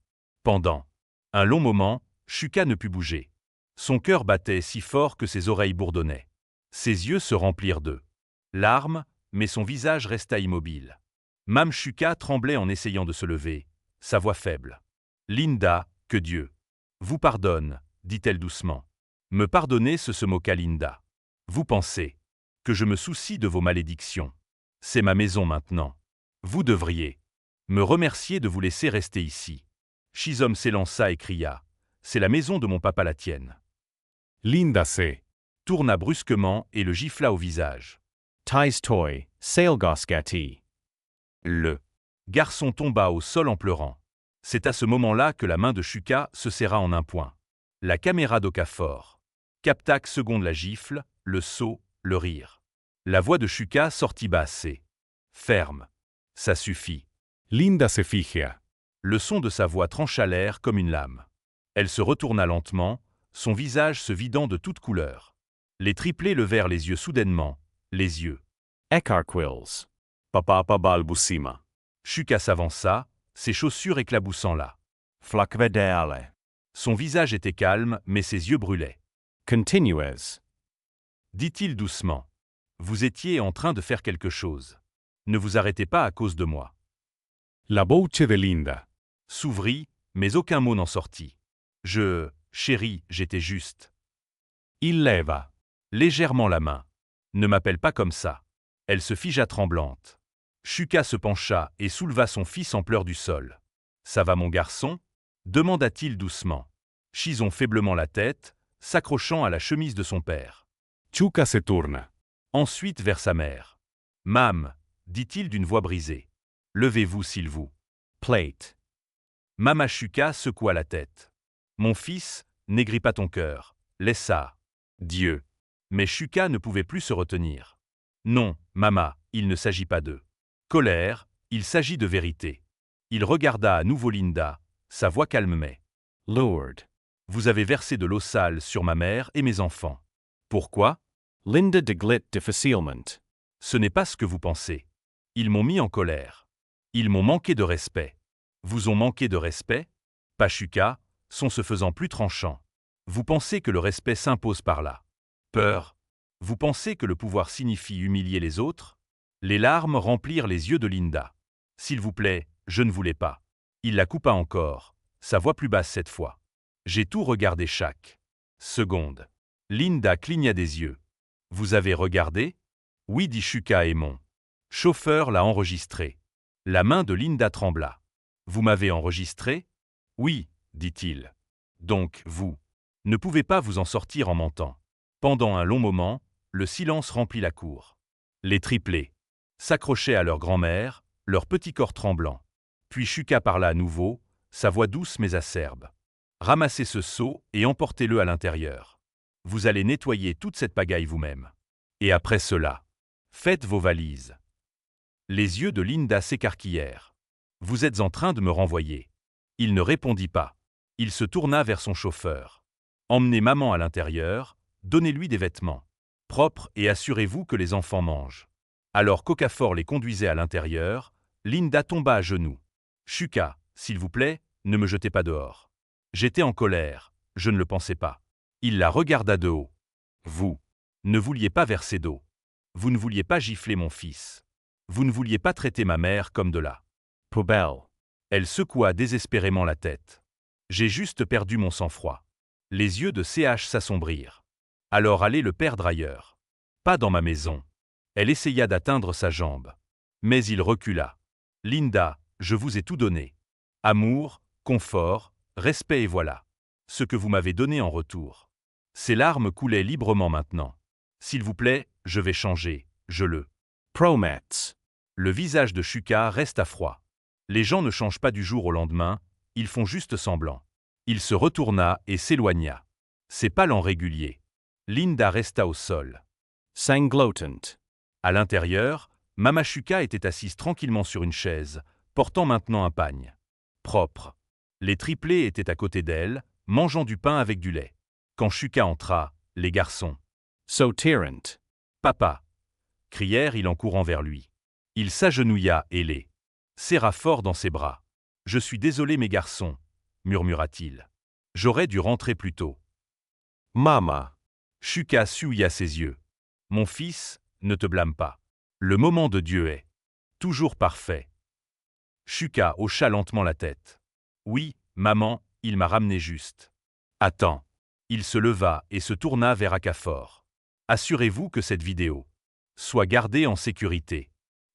Pendant un long moment, Shuka ne put bouger. Son cœur battait si fort que ses oreilles bourdonnaient. Ses yeux se remplirent de larmes, mais son visage resta immobile. Mam Shuka tremblait en essayant de se lever, sa voix faible. Linda, que Dieu vous pardonne, dit-elle doucement. Me pardonner, se moqua Linda. Vous pensez que je me soucie de vos malédictions. C'est ma maison maintenant. Vous devriez me remercier de vous laisser rester ici. Shizom s'élança et cria. C'est la maison de mon papa la tienne. Linda se Tourna brusquement et le gifla au visage. Tais toy, sailgosgati. Le garçon tomba au sol en pleurant. C'est à ce moment-là que la main de Shuka se serra en un point. La caméra d'Okafor capta seconde la gifle, le saut, le rire. La voix de Shuka sortit basse et ferme. Ça suffit. Linda se fija. Le son de sa voix trancha l'air comme une lame. Elle se retourna lentement, son visage se vidant de toute couleur. Les triplés levèrent les yeux soudainement, les yeux. Ecarquils. Papa balbucima. Shuka s'avança, ses chaussures éclaboussant là. Flakvedale. Son visage était calme, mais ses yeux brûlaient. Continuez. Dit-il doucement. Vous étiez en train de faire quelque chose. Ne vous arrêtez pas à cause de moi. La voce de Linda S'ouvrit, Mais aucun mot n'en sortit. Chérie, j'étais juste. Il leva. Légèrement la main. Ne m'appelle pas comme ça. Elle se figea tremblante. Shuka se pencha et souleva son fils en pleurs du sol. Ça va mon garçon? Demanda-t-il doucement. Chison faiblement la tête, s'accrochant à la chemise de son père. Chuka se tourna. Ensuite vers sa mère. Mam, dit-il d'une voix brisée. Levez-vous s'il vous. Plate. Mama Shuka secoua la tête. Mon fils, n'aigris pas ton cœur. Laisse ça. Dieu. Mais Shuka ne pouvait plus se retenir. Non, Mama, il ne s'agit pas de colère, il s'agit de vérité. Il regarda à nouveau Linda, sa voix calme mais. Lord. Vous avez versé de l'eau sale sur ma mère et mes enfants. Pourquoi? Linda de Glit de Facilment. Ce n'est pas ce que vous pensez. Ils m'ont mis en colère. Ils m'ont manqué de respect. Vous ont manqué de respect? Pachuca, son se faisant plus tranchant. Vous pensez que le respect s'impose par là? Peur. Vous pensez que le pouvoir signifie humilier les autres? Les larmes remplirent les yeux de Linda. S'il vous plaît, je ne voulais pas. Il la coupa encore, sa voix plus basse cette fois. J'ai tout regardé chaque seconde. Linda cligna des yeux. Vous avez regardé? Oui, dit Shuka et mon chauffeur l'a enregistré. La main de Linda trembla. Vous m'avez enregistré? Oui, dit-il. Donc, vous ne pouvez pas vous en sortir en mentant. Pendant un long moment, le silence remplit la cour. Les triplés s'accrochaient à leur grand-mère, leur petit corps tremblant. Puis Shuka parla à nouveau, sa voix douce mais acerbe. Ramassez ce seau et emportez-le à l'intérieur. Vous allez nettoyer toute cette pagaille vous-même. Et après cela, faites vos valises. Les yeux de Linda s'écarquillèrent. Vous êtes en train de me renvoyer. Il ne répondit pas. Il se tourna vers son chauffeur. Emmenez maman à l'intérieur, donnez-lui des vêtements propres et assurez-vous que les enfants mangent. Alors qu'Okafor les conduisait à l'intérieur, Linda tomba à genoux. Shuka, s'il vous plaît, ne me jetez pas dehors. J'étais en colère, je ne le pensais pas. Il la regarda de haut. Vous ne vouliez pas verser d'eau. Vous ne vouliez pas gifler mon fils. Vous ne vouliez pas traiter ma mère comme de la Poubelle. Elle secoua désespérément la tête. J'ai juste perdu mon sang-froid. Les yeux de CH s'assombrirent. Alors allez le perdre ailleurs. Pas dans ma maison. Elle essaya d'atteindre sa jambe. Mais il recula. Linda, je vous ai tout donné. Amour, confort, respect et voilà. Ce que vous m'avez donné en retour. Ses larmes coulaient librement maintenant. S'il vous plaît, je vais changer, je le Promets. Le visage de Shuka resta froid. Les gens ne changent pas du jour au lendemain, ils font juste semblant. Il se retourna et s'éloigna. Ses pas lents réguliers. Linda resta au sol. Sanglotant. À l'intérieur, Mama Shuka était assise tranquillement sur une chaise, portant maintenant un pagne propre. Les triplés étaient à côté d'elle, mangeant du pain avec du lait. Quand Shuka entra, les garçons So tyrant. « Papa !» crièrent-ils en courant vers lui. Il s'agenouilla et les serra fort dans ses bras. « Je suis désolé mes garçons, » murmura-t-il. « J'aurais dû rentrer plus tôt. » Mama. Shuka souilla ses yeux. « Mon fils, ne te blâme pas. Le moment de Dieu est toujours parfait. » Shuka hocha lentement la tête. « Oui, maman, il m'a ramené juste. » « Attends. » Il se leva et se tourna vers Okafor. « Assurez-vous que cette vidéo soit gardée en sécurité.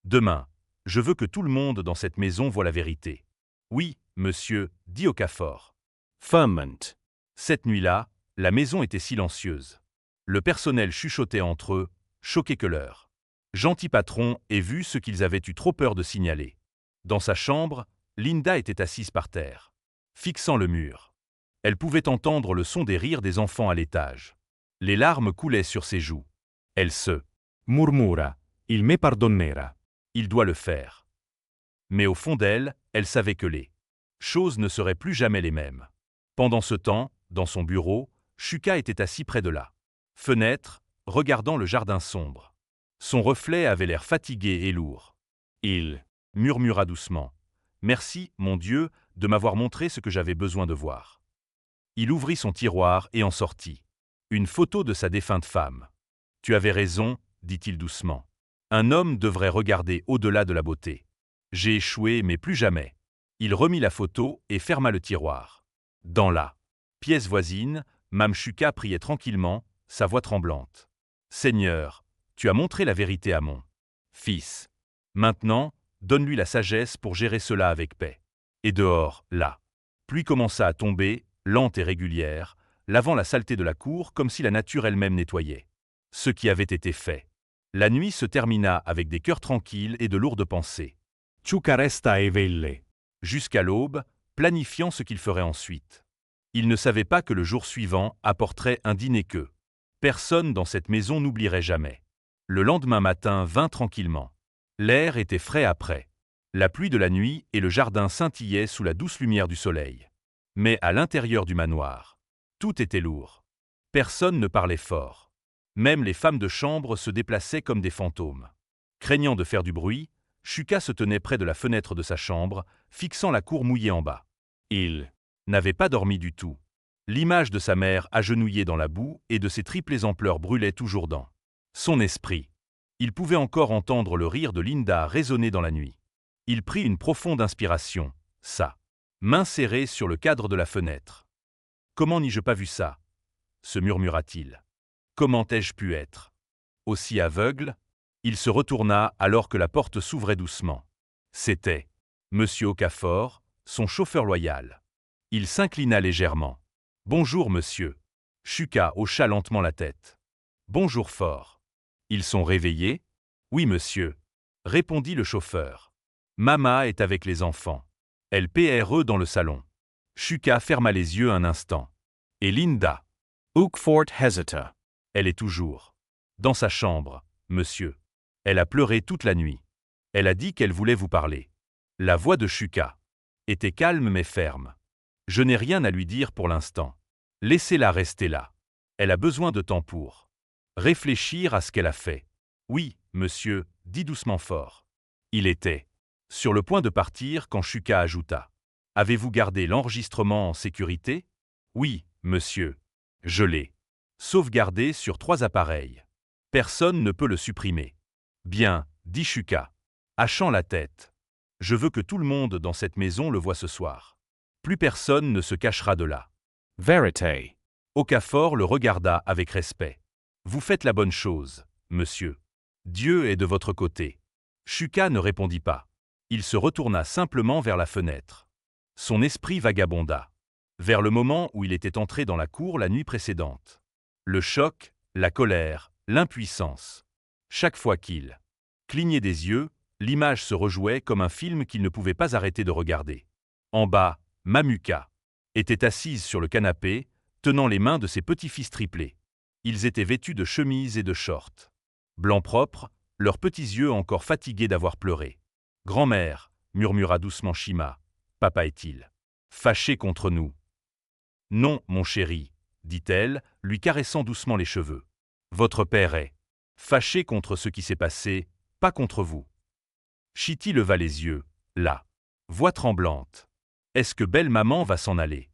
Demain, je veux que tout le monde dans cette maison voie la vérité. »« Oui, monsieur, » dit Okafor. Ferment. Cette nuit-là, la maison était silencieuse. Le personnel chuchotait entre eux, choqué que leur gentil patron ait vu ce qu'ils avaient eu trop peur de signaler. Dans sa chambre, Linda était assise par terre, fixant le mur. Elle pouvait entendre le son des rires des enfants à l'étage. Les larmes coulaient sur ses joues. Elle se Murmura. Il me pardonnerà. Il doit le faire. Mais au fond d'elle, elle savait que les choses ne seraient plus jamais les mêmes. Pendant ce temps, dans son bureau, Shuka était assis près de la fenêtre, regardant le jardin sombre. Son reflet avait l'air fatigué et lourd. Il murmura doucement. « Merci, mon Dieu, de m'avoir montré ce que j'avais besoin de voir. » Il ouvrit son tiroir et en sortit. Une photo de sa défunte femme. « Tu avais raison, » dit-il doucement. « Un homme devrait regarder au-delà de la beauté. J'ai échoué, mais plus jamais. » Il remit la photo et ferma le tiroir. Dans la pièce voisine, Mame Shuka priait tranquillement, sa voix tremblante. « Seigneur, tu as montré la vérité à mon fils. Maintenant, donne-lui la sagesse pour gérer cela avec paix. » Et dehors, la pluie commença à tomber, lente et régulière, lavant la saleté de la cour comme si la nature elle-même nettoyait ce qui avait été fait. La nuit se termina avec des cœurs tranquilles et de lourdes pensées. Shuka resta éveillé. Jusqu'à l'aube, planifiant ce qu'il ferait ensuite. Il ne savait pas que le jour suivant apporterait un dîner que personne dans cette maison n'oublierait jamais. Le lendemain matin vint tranquillement. L'air était frais après la pluie de la nuit et le jardin scintillait sous la douce lumière du soleil. Mais à l'intérieur du manoir, tout était lourd. Personne ne parlait fort. Même les femmes de chambre se déplaçaient comme des fantômes. Craignant de faire du bruit, Shuka se tenait près de la fenêtre de sa chambre, fixant la cour mouillée en bas. Il n'avait pas dormi du tout. L'image de sa mère agenouillée dans la boue et de ses triplés en pleurs brûlait toujours dans son esprit. Il pouvait encore entendre le rire de Linda résonner dans la nuit. Il prit une profonde inspiration, sa main serrée sur le cadre de la fenêtre. « Comment n'ai-je pas vu ça ?» se murmura-t-il. « Comment ai-je pu être aussi aveugle ?» Il se retourna alors que la porte s'ouvrait doucement. C'était Monsieur Okafor, son chauffeur loyal. Il s'inclina légèrement. « Bonjour, monsieur. » Shuka hocha lentement la tête. « Bonjour fort. »« Ils sont réveillés ?»« Oui, monsieur. » répondit le chauffeur. « Mama est avec les enfants. Elle PRE dans le salon. » Shuka ferma les yeux un instant. « Et Linda ?»« Ukfort hesita. Elle est toujours dans sa chambre, monsieur. Elle a pleuré toute la nuit. Elle a dit qu'elle voulait vous parler. » La voix de Shuka était calme mais ferme. « Je n'ai rien à lui dire pour l'instant. Laissez-la rester là. Elle a besoin de temps pour réfléchir à ce qu'elle a fait. »« Oui, monsieur, » dit doucement fort. Il était sur le point de partir quand Shuka ajouta. « Avez-vous gardé l'enregistrement en sécurité ?»« Oui, monsieur. Je l'ai sauvegardé sur 3 appareils. Personne ne peut le supprimer. »« Bien, » dit Shuka, hachant la tête. « Je veux que tout le monde dans cette maison le voie ce soir. Plus personne ne se cachera de là. » Verite. Okafor le regarda avec respect. « Vous faites la bonne chose, monsieur. Dieu est de votre côté. » Shuka ne répondit pas. Il se retourna simplement vers la fenêtre. Son esprit vagabonda vers le moment où il était entré dans la cour la nuit précédente. Le choc, la colère, l'impuissance. Chaque fois qu'il clignait des yeux, l'image se rejouait comme un film qu'il ne pouvait pas arrêter de regarder. En bas, Mamuka était assise sur le canapé, tenant les mains de ses petits-fils triplés. Ils étaient vêtus de chemises et de shorts. Blancs propres, leurs petits yeux encore fatigués d'avoir pleuré. « Grand-mère, » murmura doucement Shima, « papa est-il fâché contre nous ?»« Non, mon chéri, » dit-elle, lui caressant doucement les cheveux. « Votre père est fâché contre ce qui s'est passé, pas contre vous. » Chiti leva les yeux, la voix tremblante. « Est-ce que belle maman va s'en aller ?»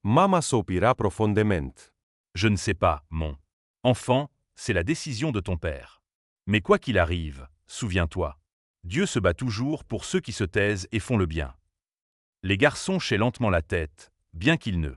Mama sospira profondamente. Je ne sais pas, mon enfant, c'est la décision de ton père. Mais quoi qu'il arrive, souviens-toi, Dieu se bat toujours pour ceux qui se taisent et font le bien. Les garçons hochaient lentement la tête, bien qu'ils ne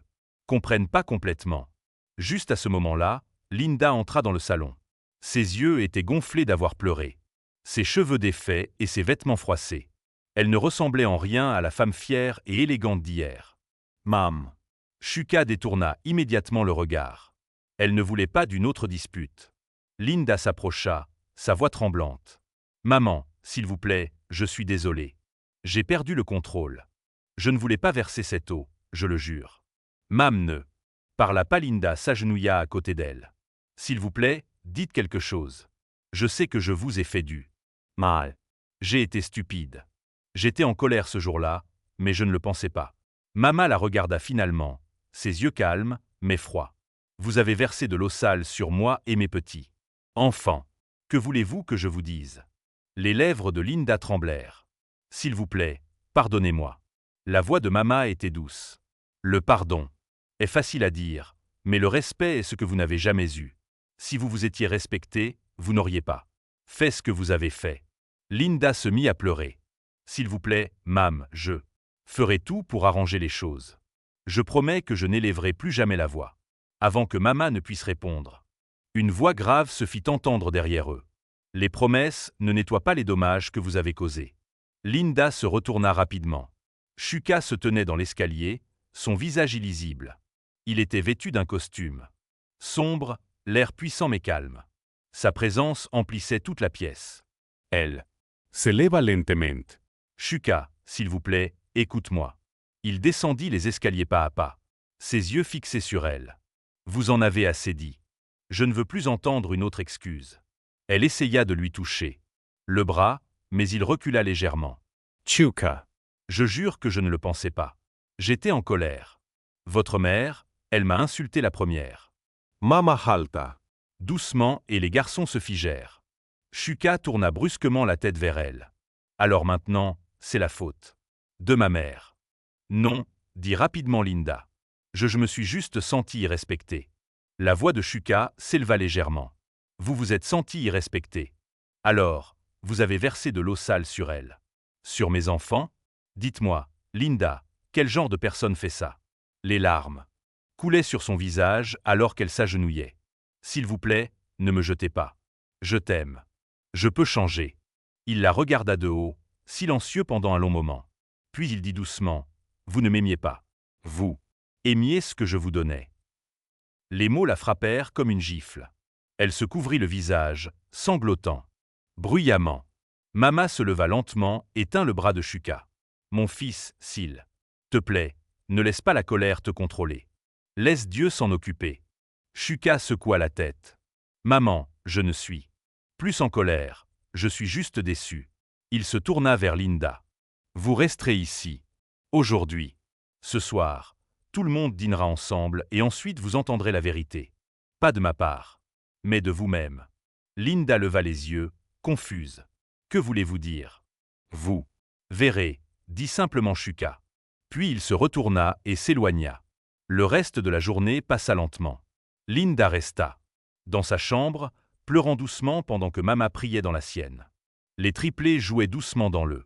comprennent pas complètement. Juste à ce moment-là, Linda entra dans le salon. Ses yeux étaient gonflés d'avoir pleuré. Ses cheveux défaits et ses vêtements froissés. Elle ne ressemblait en rien à la femme fière et élégante d'hier. « Mam !» Shuka détourna immédiatement le regard. Elle ne voulait pas d'une autre dispute. Linda s'approcha, sa voix tremblante. « Maman, s'il vous plaît, je suis désolée. J'ai perdu le contrôle. Je ne voulais pas verser cette eau, je le jure. » Mam ne parla pas. Linda s'agenouilla à côté d'elle. « S'il vous plaît, dites quelque chose. Je sais que je vous ai fait du mal. J'ai été stupide. J'étais en colère ce jour-là, mais je ne le pensais pas. » Mama la regarda finalement, ses yeux calmes, mais froids. « Vous avez versé de l'eau sale sur moi et mes petits enfants. Que voulez-vous que je vous dise ?» Les lèvres de Linda tremblèrent. « S'il vous plaît, pardonnez-moi. » La voix de Mama était douce. « Le pardon est facile à dire, mais le respect est ce que vous n'avez jamais eu. Si vous vous étiez respecté, vous n'auriez pas fait ce que vous avez fait. » Linda se mit à pleurer. « S'il vous plaît, Mam, je Ferai tout pour arranger les choses. Je promets que je n'élèverai plus jamais la voix. Avant que Mama ne puisse répondre. Une voix grave se fit entendre derrière eux. Les promesses ne nettoient pas les dommages que vous avez causés. Linda se retourna rapidement. Shuka se tenait dans l'escalier, son visage illisible. Il était vêtu d'un costume. Sombre, l'air puissant mais calme. Sa présence emplissait toute la pièce. Elle. Se leva lentement. Shuka, s'il vous plaît, écoute-moi. Il descendit les escaliers pas à pas. Ses yeux fixés sur elle. Vous en avez assez dit. Je ne veux plus entendre une autre excuse. Elle essaya de lui toucher le bras, mais il recula légèrement. Chuka. Je jure que je ne le pensais pas. J'étais en colère. Votre mère, elle m'a insulté la première. Mama halta. Doucement, et les garçons se figèrent. Shuka tourna brusquement la tête vers elle. Alors maintenant, c'est la faute de ma mère. Non, dit rapidement Linda. Je me suis juste senti irrespecté. La voix de Shuka s'éleva légèrement. Vous vous êtes senti irrespecté. Alors, vous avez versé de l'eau sale sur elle. Sur mes enfants? Dites-moi, Linda, quel genre de personne fait ça? Les larmes coulaient sur son visage alors qu'elle s'agenouillait. S'il vous plaît, ne me jetez pas. Je t'aime. Je peux changer. Il la regarda de haut, silencieux pendant un long moment. Puis il dit doucement, vous ne m'aimiez pas. Vous aimiez ce que je vous donnais. Les mots la frappèrent comme une gifle. Elle se couvrit le visage, sanglotant. Bruyamment. Mama se leva lentement et tint le bras de Shuka. Mon fils, s'il te plaît, ne laisse pas la colère te contrôler. Laisse Dieu s'en occuper. Shuka secoua la tête. Maman, je ne suis plus en colère, je suis juste déçu. Il se tourna vers Linda. Vous resterez ici. Aujourd'hui. Ce soir. Tout le monde dînera ensemble et ensuite vous entendrez la vérité. Pas de ma part, mais de vous-même. Linda leva les yeux, confuse. Que voulez-vous dire? Vous verrez, dit simplement Shuka. Puis il se retourna et s'éloigna. Le reste de la journée passa lentement. Linda resta dans sa chambre, pleurant doucement pendant que Mama priait dans la sienne. Les triplés jouaient doucement dans le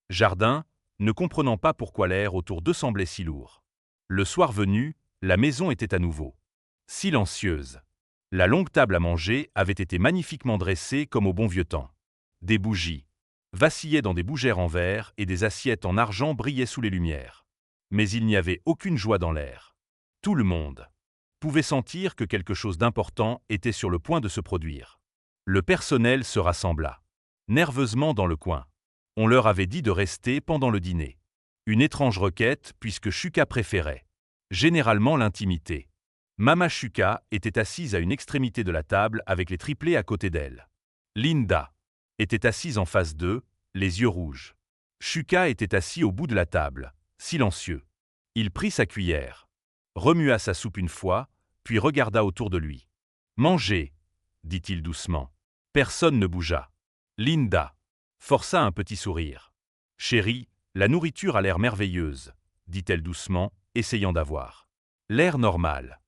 jardin, ne comprenant pas pourquoi l'air autour d'eux semblait si lourd. Le soir venu, la maison était à nouveau silencieuse. La longue table à manger avait été magnifiquement dressée comme au bon vieux temps. Des bougies vacillaient dans des bougères en verre et des assiettes en argent brillaient sous les lumières. Mais il n'y avait aucune joie dans l'air. Tout le monde pouvait sentir que quelque chose d'important était sur le point de se produire. Le personnel se rassembla nerveusement dans le coin. On leur avait dit de rester pendant le dîner. Une étrange requête puisque Shuka préférait généralement l'intimité. Mama Shuka était assise à une extrémité de la table avec les triplés à côté d'elle. Linda était assise en face d'eux, les yeux rouges. Shuka était assis au bout de la table, silencieux. Il prit sa cuillère, remua sa soupe une fois, puis regarda autour de lui. « Mangez », dit-il doucement. Personne ne bougea. Linda força un petit sourire. « Chérie, la nourriture a l'air merveilleuse », dit-elle doucement, essayant d'avoir l'air normal.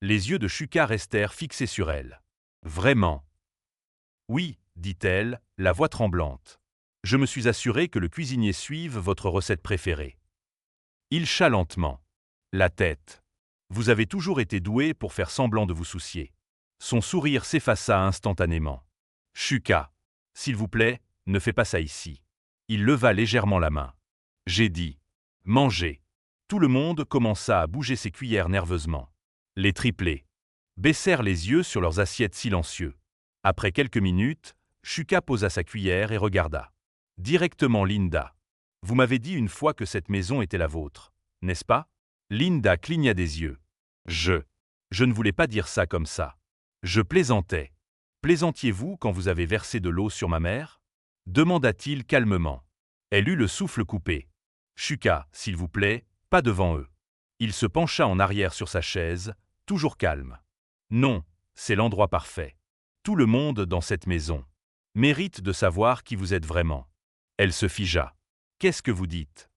Les yeux de Shuka restèrent fixés sur elle. « Vraiment ?»« Oui, » dit-elle, la voix tremblante. « Je me suis assuré que le cuisinier suive votre recette préférée. » Il chât lentement la tête. « Vous avez toujours été doué pour faire semblant de vous soucier. » Son sourire s'effaça instantanément. « Shuka, s'il vous plaît, ne fais pas ça ici. » Il leva légèrement la main. « J'ai dit. Mangez. » Tout le monde commença à bouger ses cuillères nerveusement. Les triplés baissèrent les yeux sur leurs assiettes silencieux. Après quelques minutes, Shuka posa sa cuillère et regarda directement Linda. « Vous m'avez dit une fois que cette maison était la vôtre, n'est-ce pas ?» Linda cligna des yeux. « Je ne voulais pas dire ça comme ça. Je plaisantais. » « Plaisantiez-vous quand vous avez versé de l'eau sur ma mère ?» demanda-t-il calmement. Elle eut le souffle coupé. « Shuka, s'il vous plaît, pas devant eux. » Il se pencha en arrière sur sa chaise, toujours calme. « Non, c'est l'endroit parfait. Tout le monde dans cette maison mérite de savoir qui vous êtes vraiment. » Elle se figea. « Qu'est-ce que vous dites ?»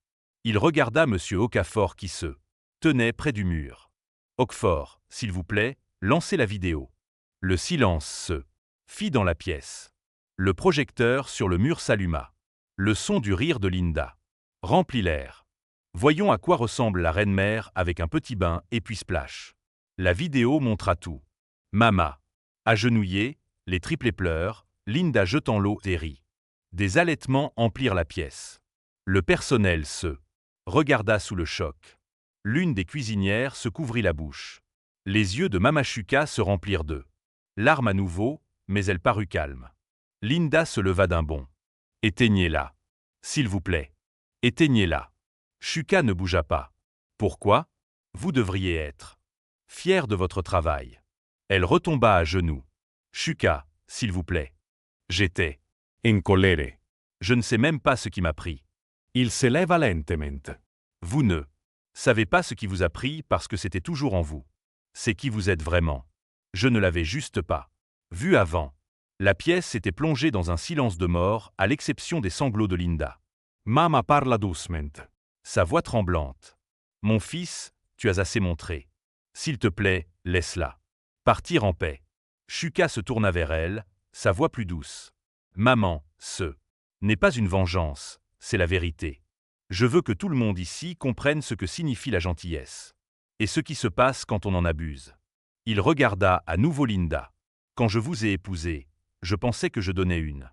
Il regarda M. Okafor qui se tenait près du mur. « Okafor, s'il vous plaît, lancez la vidéo. » Le silence se fit dans la pièce. Le projecteur sur le mur s'alluma. Le son du rire de Linda remplit l'air. Voyons à quoi ressemble la reine-mère avec un petit bain et puis splash. La vidéo montra tout. Mama. Agenouillée, les triplés pleurent, Linda jetant l'eau et rit. Des halètements emplirent la pièce. Le personnel se regarda sous le choc. L'une des cuisinières se couvrit la bouche. Les yeux de Mama Shuka se remplirent de larmes à nouveau, mais elle parut calme. Linda se leva d'un bond. « Éteignez-la. S'il vous plaît. Éteignez-la. » Shuka ne bougea pas. « Pourquoi ? Vous devriez être fier de votre travail. » Elle retomba à genoux. « Shuka, s'il vous plaît. » J'étais In colere. Je ne sais même pas ce qui m'a pris. Il se leva lentemente. Vous ne savez pas ce qui vous a pris parce que c'était toujours en vous. C'est qui vous êtes vraiment. Je ne l'avais juste pas vu avant. La pièce s'était plongée dans un silence de mort, à l'exception des sanglots de Linda. Mama parla doucement. Sa voix tremblante. « Mon fils, tu as assez montré. S'il te plaît, laisse-la partir en paix. » Shuka se tourna vers elle, sa voix plus douce. « Maman, ce n'est pas une vengeance, c'est la vérité. Je veux que tout le monde ici comprenne ce que signifie la gentillesse. Et ce qui se passe quand on en abuse. » Il regarda à nouveau Linda. « Quand je vous ai épousée, je pensais que je donnais une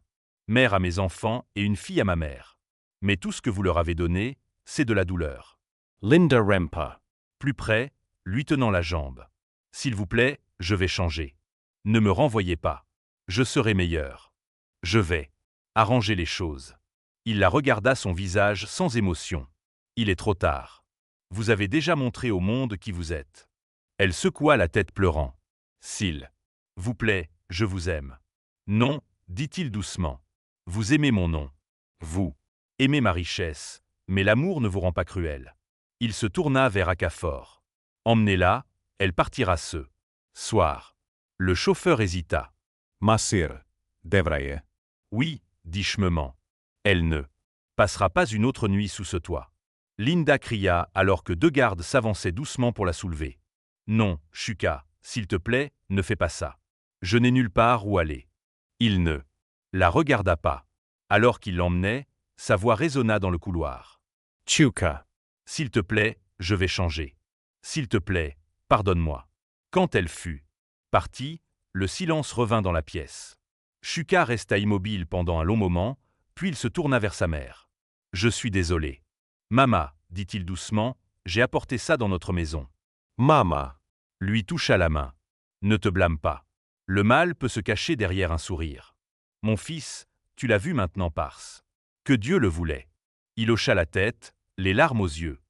mère à mes enfants et une fille à ma mère. Mais tout ce que vous leur avez donné, c'est de la douleur. » Linda Rempa. Plus près, lui tenant la jambe. « S'il vous plaît, je vais changer. Ne me renvoyez pas. Je serai meilleur. Je vais arranger les choses. » Il la regarda, son visage sans émotion. « Il est trop tard. Vous avez déjà montré au monde qui vous êtes. » Elle secoua la tête pleurant. « S'il vous plaît, je vous aime. »« Non, dit-il doucement. Vous aimez mon nom. Vous aimez ma richesse, mais l'amour ne vous rend pas cruel. » Il se tourna vers Akafor. « Emmenez-la, elle partira ce soir. » Le chauffeur hésita. « Masir. Devraye. Oui, dit chemement. Elle ne passera pas une autre nuit sous ce toit. » Linda cria alors que deux gardes s'avançaient doucement pour la soulever. « Non, Shuka, s'il te plaît, ne fais pas ça. Je n'ai nulle part où aller. » Il ne la regarda pas. Alors qu'il l'emmenait, sa voix résonna dans le couloir. « Chuka. S'il te plaît, je vais changer. S'il te plaît, pardonne-moi. » Quand elle fut partie, le silence revint dans la pièce. Shuka resta immobile pendant un long moment, puis il se tourna vers sa mère. « Je suis désolé. »« Mama, dit-il doucement, j'ai apporté ça dans notre maison. » Mama. Lui toucha la main. « Ne te blâme pas. Le mal peut se cacher derrière un sourire. Mon fils, tu l'as vu maintenant parce que Dieu le voulait. » Il hocha la tête, les larmes aux yeux.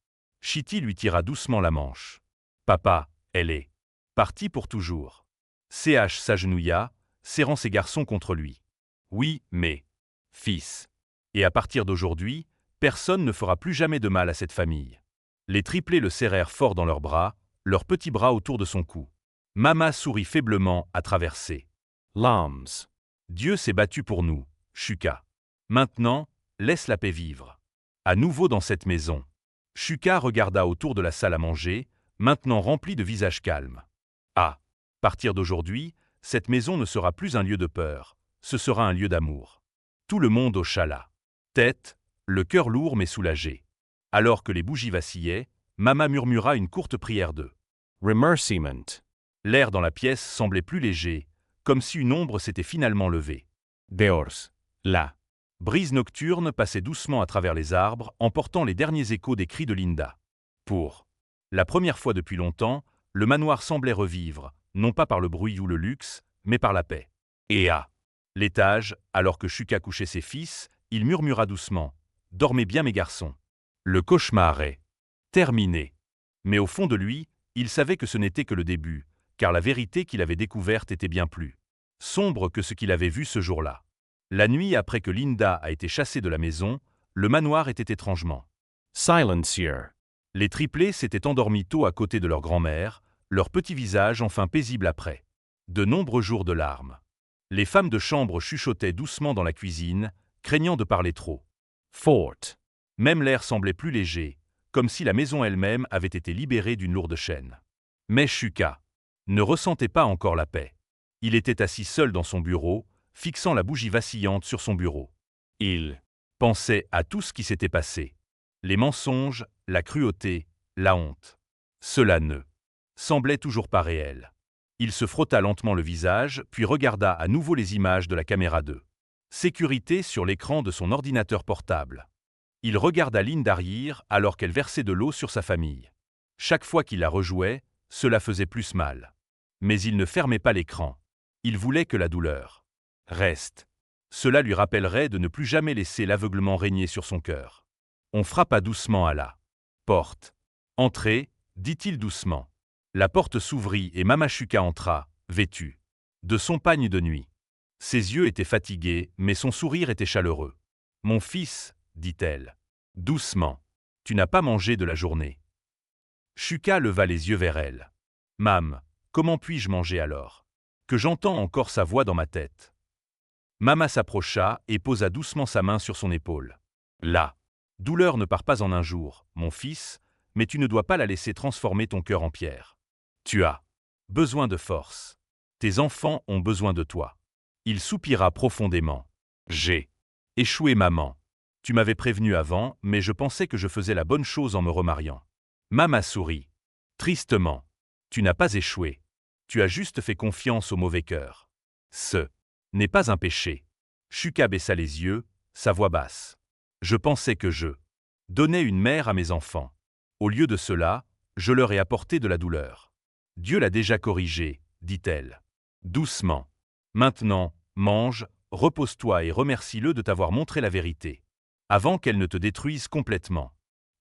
Chiti lui tira doucement la manche. « Papa, elle est partie pour toujours. » CH s'agenouilla, serrant ses garçons contre lui. « Oui, mais, fils. Et à partir d'aujourd'hui, personne ne fera plus jamais de mal à cette famille. » Les triplés le serrèrent fort dans leurs bras, leurs petits bras autour de son cou. Mama sourit faiblement à travers ses Lams. Dieu s'est battu pour nous, Shuka. Maintenant, laisse la paix vivre. À nouveau dans cette maison. Shuka regarda autour de la salle à manger, maintenant remplie de visages calmes. À partir d'aujourd'hui, cette maison ne sera plus un lieu de peur, ce sera un lieu d'amour. Tout le monde hocha la tête, le cœur lourd mais soulagé. Alors que les bougies vacillaient, Mama murmura une courte prière de Remerciement. L'air dans la pièce semblait plus léger, comme si une ombre s'était finalement levée. Deors. La brise nocturne passait doucement à travers les arbres, emportant les derniers échos des cris de Linda. Pour la première fois depuis longtemps, le manoir semblait revivre, non pas par le bruit ou le luxe, mais par la paix. Et à l'étage, alors que Shuka couchait ses fils, il murmura doucement « Dormez bien mes garçons. Le cauchemar est terminé. » Mais au fond de lui, il savait que ce n'était que le début, car la vérité qu'il avait découverte était bien plus sombre que ce qu'il avait vu ce jour-là. La nuit après que Linda a été chassée de la maison, le manoir était étrangement Silencieux. Les triplés s'étaient endormis tôt à côté de leur grand-mère, leur petit visage enfin paisible après de nombreux jours de larmes. Les femmes de chambre chuchotaient doucement dans la cuisine, craignant de parler trop Fort. Même l'air semblait plus léger, comme si la maison elle-même avait été libérée d'une lourde chaîne. Mais Shuka ne ressentait pas encore la paix. Il était assis seul dans son bureau, fixant la bougie vacillante sur son bureau. Il pensait à tout ce qui s'était passé. Les mensonges, la cruauté, la honte. Cela ne semblait toujours pas réel. Il se frotta lentement le visage, puis regarda à nouveau les images de la caméra de sécurité sur l'écran de son ordinateur portable. Il regarda Linda rire alors qu'elle versait de l'eau sur sa famille. Chaque fois qu'il la rejouait, cela faisait plus mal. Mais il ne fermait pas l'écran. Il voulait que la douleur reste. Cela lui rappellerait de ne plus jamais laisser l'aveuglement régner sur son cœur. On frappa doucement à la porte. « Entrez », dit-il doucement. La porte s'ouvrit et Mama Shuka entra, vêtue de son pagne de nuit. Ses yeux étaient fatigués, mais son sourire était chaleureux. « Mon fils, » dit-elle, doucement, « tu n'as pas mangé de la journée. » Shuka leva les yeux vers elle. « Mam, comment puis-je manger alors? Que j'entends encore sa voix dans ma tête. » Mama s'approcha et posa doucement sa main sur son épaule. « La douleur ne part pas en un jour, mon fils, mais tu ne dois pas la laisser transformer ton cœur en pierre. Tu as besoin de force. Tes enfants ont besoin de toi. » Il soupira profondément. « J'ai échoué, maman. Tu m'avais prévenu avant, mais je pensais que je faisais la bonne chose en me remariant. » Mama sourit. Tristement. « Tu n'as pas échoué. Tu as juste fait confiance au mauvais cœur. Ce n'est pas un péché. » Shuka baissa les yeux, sa voix basse. « Je pensais que je donnais une mère à mes enfants. Au lieu de cela, je leur ai apporté de la douleur. Dieu l'a déjà corrigé, dit-elle. Doucement. Maintenant, mange, repose-toi et remercie-le de t'avoir montré la vérité. Avant qu'elle ne te détruise complètement. »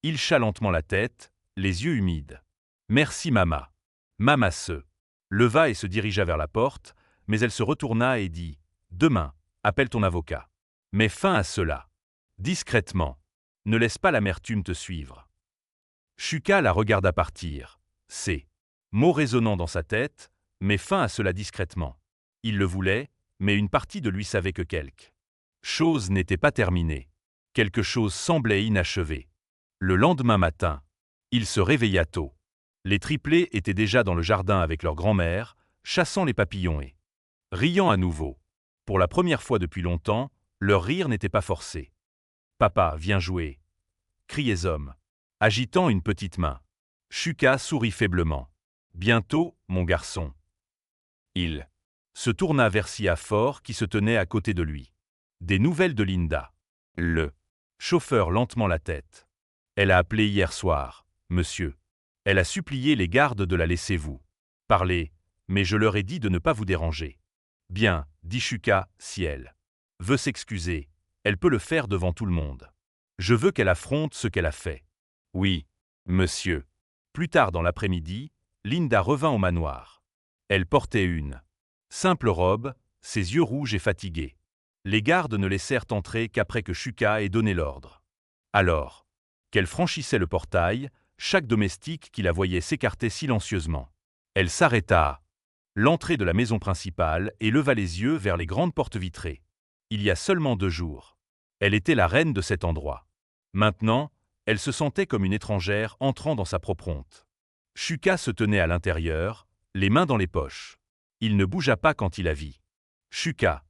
Il hocha lentement la tête, les yeux humides. « Merci, Mama. » Mama se leva et se dirigea vers la porte, mais elle se retourna et dit « Demain, appelle ton avocat. Mets fin à cela. Discrètement. Ne laisse pas l'amertume te suivre. » Shuka la regarda partir. Ces mots résonnant dans sa tête, mets fin à cela discrètement. Il le voulait, mais une partie de lui savait que quelque chose n'était pas terminée. Quelque chose semblait inachevé. Le lendemain matin, il se réveilla tôt. Les triplés étaient déjà dans le jardin avec leur grand-mère, chassant les papillons et riant à nouveau. Pour la première fois depuis longtemps, leur rire n'était pas forcé. « Papa, viens jouer !» criait Zom, agitant une petite main. Shuka sourit faiblement. « Bientôt, mon garçon. » Il se tourna vers Siafor qui se tenait à côté de lui. « Des nouvelles de Linda. » Le chauffeur lentement la tête. « Elle a appelé hier soir, monsieur. Elle a supplié les gardes de la laisser vous parler, mais je leur ai dit de ne pas vous déranger. »« Bien, » dit Shuka, si elle veut s'excuser, elle peut le faire devant tout le monde. Je veux qu'elle affronte ce qu'elle a fait. »« Oui, monsieur. » Plus tard dans l'après-midi, Linda revint au manoir. Elle portait une simple robe, ses yeux rouges et fatigués. Les gardes ne laissèrent entrer qu'après que Shuka ait donné l'ordre. Alors qu'elle franchissait le portail, chaque domestique qui la voyait s'écartait silencieusement. Elle s'arrêta à l'entrée de la maison principale et leva les yeux vers les grandes portes vitrées. Il y a seulement 2 jours. Elle était la reine de cet endroit. Maintenant, elle se sentait comme une étrangère entrant dans sa propre honte. Shuka se tenait à l'intérieur, les mains dans les poches. Il ne bougea pas quand il la vit. « Shuka !»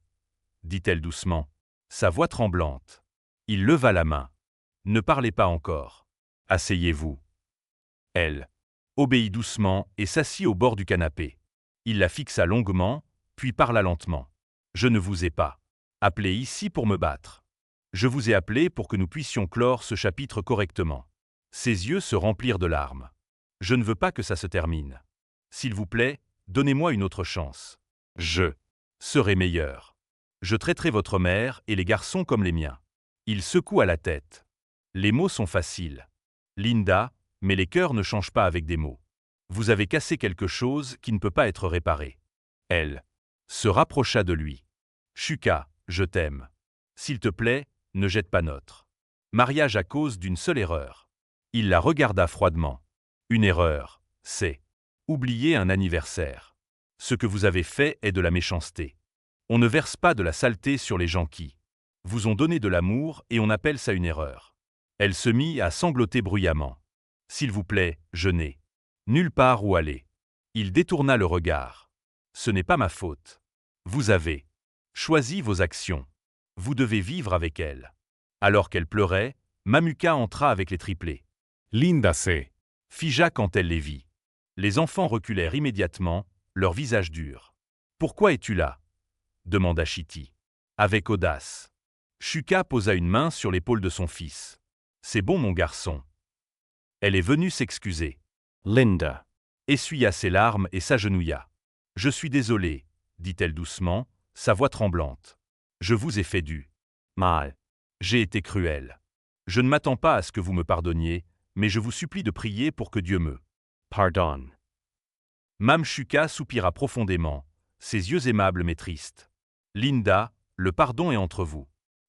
dit-elle doucement, sa voix tremblante. Il leva la main. « Ne parlez pas encore. Asseyez-vous. » Elle obéit doucement et s'assit au bord du canapé. Il la fixa longuement, puis parla lentement. « Je ne vous ai pas appelé ici pour me battre. Je vous ai appelé pour que nous puissions clore ce chapitre correctement. » Ses yeux se remplirent de larmes. « Je ne veux pas que ça se termine. S'il vous plaît, donnez-moi une autre chance. Je serai meilleur. Je traiterai votre mère et les garçons comme les miens. » Il secoua la tête. Les mots sont faciles. Linda, mais les cœurs ne changent pas avec des mots. Vous avez cassé quelque chose qui ne peut pas être réparé. Elle se rapprocha de lui. Shuka, je t'aime. S'il te plaît, ne jette pas notre mariage à cause d'une seule erreur. Il la regarda froidement. Une erreur, c'est oublier un anniversaire. Ce que vous avez fait est de la méchanceté. On ne verse pas de la saleté sur les gens qui vous ont donné de l'amour et on appelle ça une erreur. Elle se mit à sangloter bruyamment. S'il vous plaît, je n'ai nulle part où aller. Il détourna le regard. Ce n'est pas ma faute. Vous avez choisi vos actions. Vous devez vivre avec elle. Alors qu'elle pleurait, Mamuka entra avec les triplés. Linda se. Figea quand elle les vit. Les enfants reculèrent immédiatement, leur visage dur. « Pourquoi es-tu là » demanda Chitty. Avec audace. Shuka posa une main sur l'épaule de son fils. « C'est bon mon garçon. » Elle est venue s'excuser. Linda. Essuya ses larmes et s'agenouilla. « Je suis désolée, » dit-elle doucement, sa voix tremblante. « Je vous ai fait du mal. J'ai été cruelle. Je ne m'attends pas à ce que vous me pardonniez, mais je vous supplie de prier pour que Dieu me Pardon. Mame Shuka soupira profondément, ses yeux aimables mais tristes. Linda, le pardon est entre vous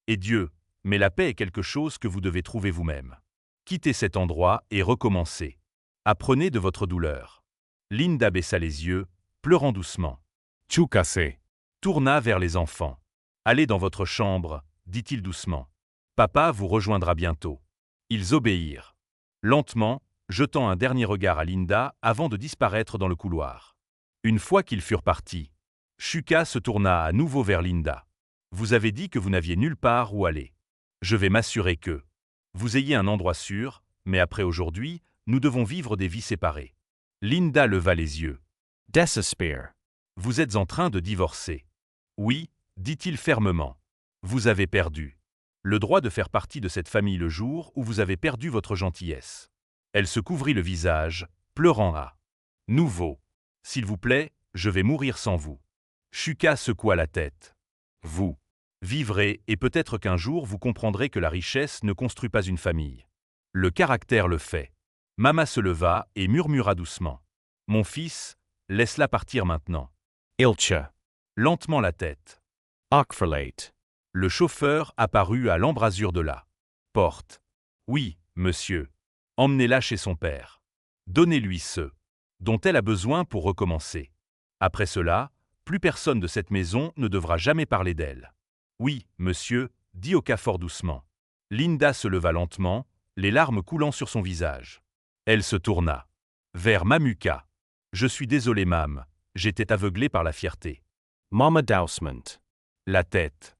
et Dieu, mais la paix est quelque chose que vous devez trouver vous-même. Quittez cet endroit et recommencez. Apprenez de votre douleur. Linda baissa les yeux, pleurant doucement. Chuka se. Tourna vers les enfants. Allez dans votre chambre, dit-il doucement. Papa vous rejoindra bientôt. Ils obéirent. Lentement, jetant un dernier regard à Linda avant de disparaître dans le couloir. Une fois qu'ils furent partis, Shuka se tourna à nouveau vers Linda. Vous avez dit que vous n'aviez nulle part où aller. Je vais m'assurer que vous ayez un endroit sûr, mais après aujourd'hui, nous devons vivre des vies séparées. Linda leva les yeux. Desespear. Vous êtes en train de divorcer. Oui, dit-il fermement. Vous avez perdu le droit de faire partie de cette famille le jour où vous avez perdu votre gentillesse. Elle se couvrit le visage, pleurant à nouveau. S'il vous plaît, je vais mourir sans vous. Shuka secoua la tête. Vous vivrez et peut-être qu'un jour vous comprendrez que la richesse ne construit pas une famille. Le caractère le fait. Mama se leva et murmura doucement. Mon fils, laisse-la partir maintenant. Ilcha. Lentement la tête. Ockferlate. Le chauffeur apparut à l'embrasure de la porte. Oui, monsieur. Emmenez-la chez son père. Donnez-lui ce dont elle a besoin pour recommencer. Après cela, plus personne de cette maison ne devra jamais parler d'elle. Oui, monsieur, dit Okafor doucement. Linda se leva lentement, les larmes coulant sur son visage. Elle se tourna vers Mamuka. Je suis désolé, Mam, j'étais aveuglée par la fierté. Mama Dousement. La tête.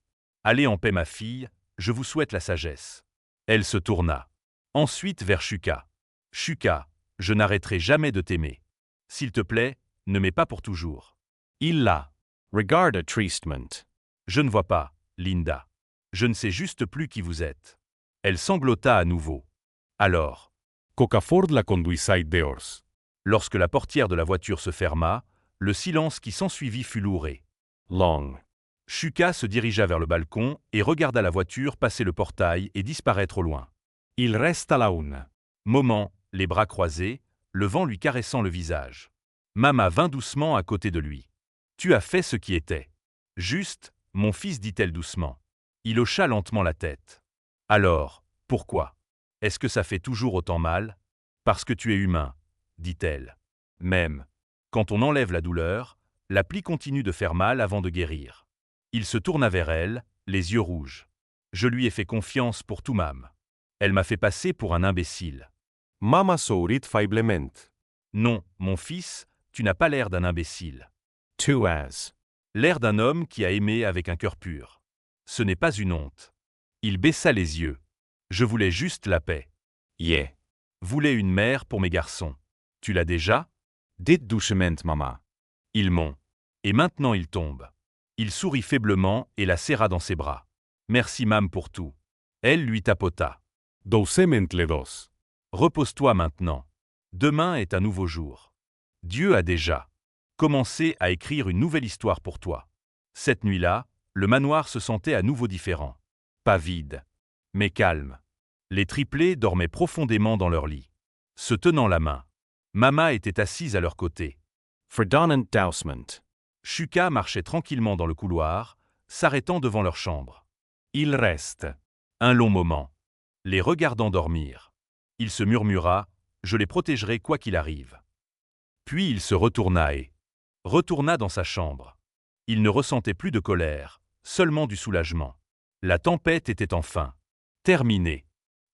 Allez en paix, ma fille, je vous souhaite la sagesse. Elle se tourna. Ensuite vers Shuka. Shuka, je n'arrêterai jamais de t'aimer. S'il te plaît, ne m'aie pas pour toujours. Il l'a. Regarda Treatment. Je ne vois pas, Linda. Je ne sais juste plus qui vous êtes. Elle sanglota à nouveau. Alors, Okafor la conduisait dehors. lorsque la portière de la voiture se ferma, le silence qui s'ensuivit fut lourd et Long. Shuka se dirigea vers le balcon et regarda la voiture passer le portail et disparaître au loin. Il resta la une. Moment, les bras croisés, le vent lui caressant le visage. Mama vint doucement à côté de lui. « Tu as fait ce qui était juste, mon fils, dit-elle doucement. Il hocha lentement la tête. « Alors, pourquoi? Est-ce que ça fait toujours autant mal? Parce que tu es humain, dit-elle. Même quand on enlève la douleur, la plaie continue de faire mal avant de guérir. Il se tourna vers elle, les yeux rouges. Je lui ai fait confiance pour tout, Mam. Elle m'a fait passer pour un imbécile. Mama sourit faiblement. Non, mon fils, tu n'as pas l'air d'un imbécile. Tu as. L'air d'un homme qui a aimé avec un cœur pur. Ce n'est pas une honte. Il baissa les yeux. Je voulais juste la paix. Yeah. Voulais une mère pour mes garçons. Tu l'as déjà? Dit doucement, mama. Ils m'ont. Et maintenant ils tombent. Il sourit faiblement et la serra dans ses bras. Merci, Mam, pour tout. Elle lui tapota. Doucement les dos. Repose-toi maintenant. Demain est un nouveau jour. Dieu a déjà commencé à écrire une nouvelle histoire pour toi. Cette nuit-là, le manoir se sentait à nouveau différent. Pas vide, mais calme. Les triplés dormaient profondément dans leur lit, se tenant la main. Mama était assise à leur côté. Fredonant Dousement. Shuka marchait tranquillement dans le couloir, s'arrêtant devant leur chambre. Il reste un long moment, les regardant dormir. Il se murmura « Je les protégerai quoi qu'il arrive ». Puis il se retourna et retourna dans sa chambre. Il ne ressentait plus de colère, seulement du soulagement. La tempête était enfin terminée.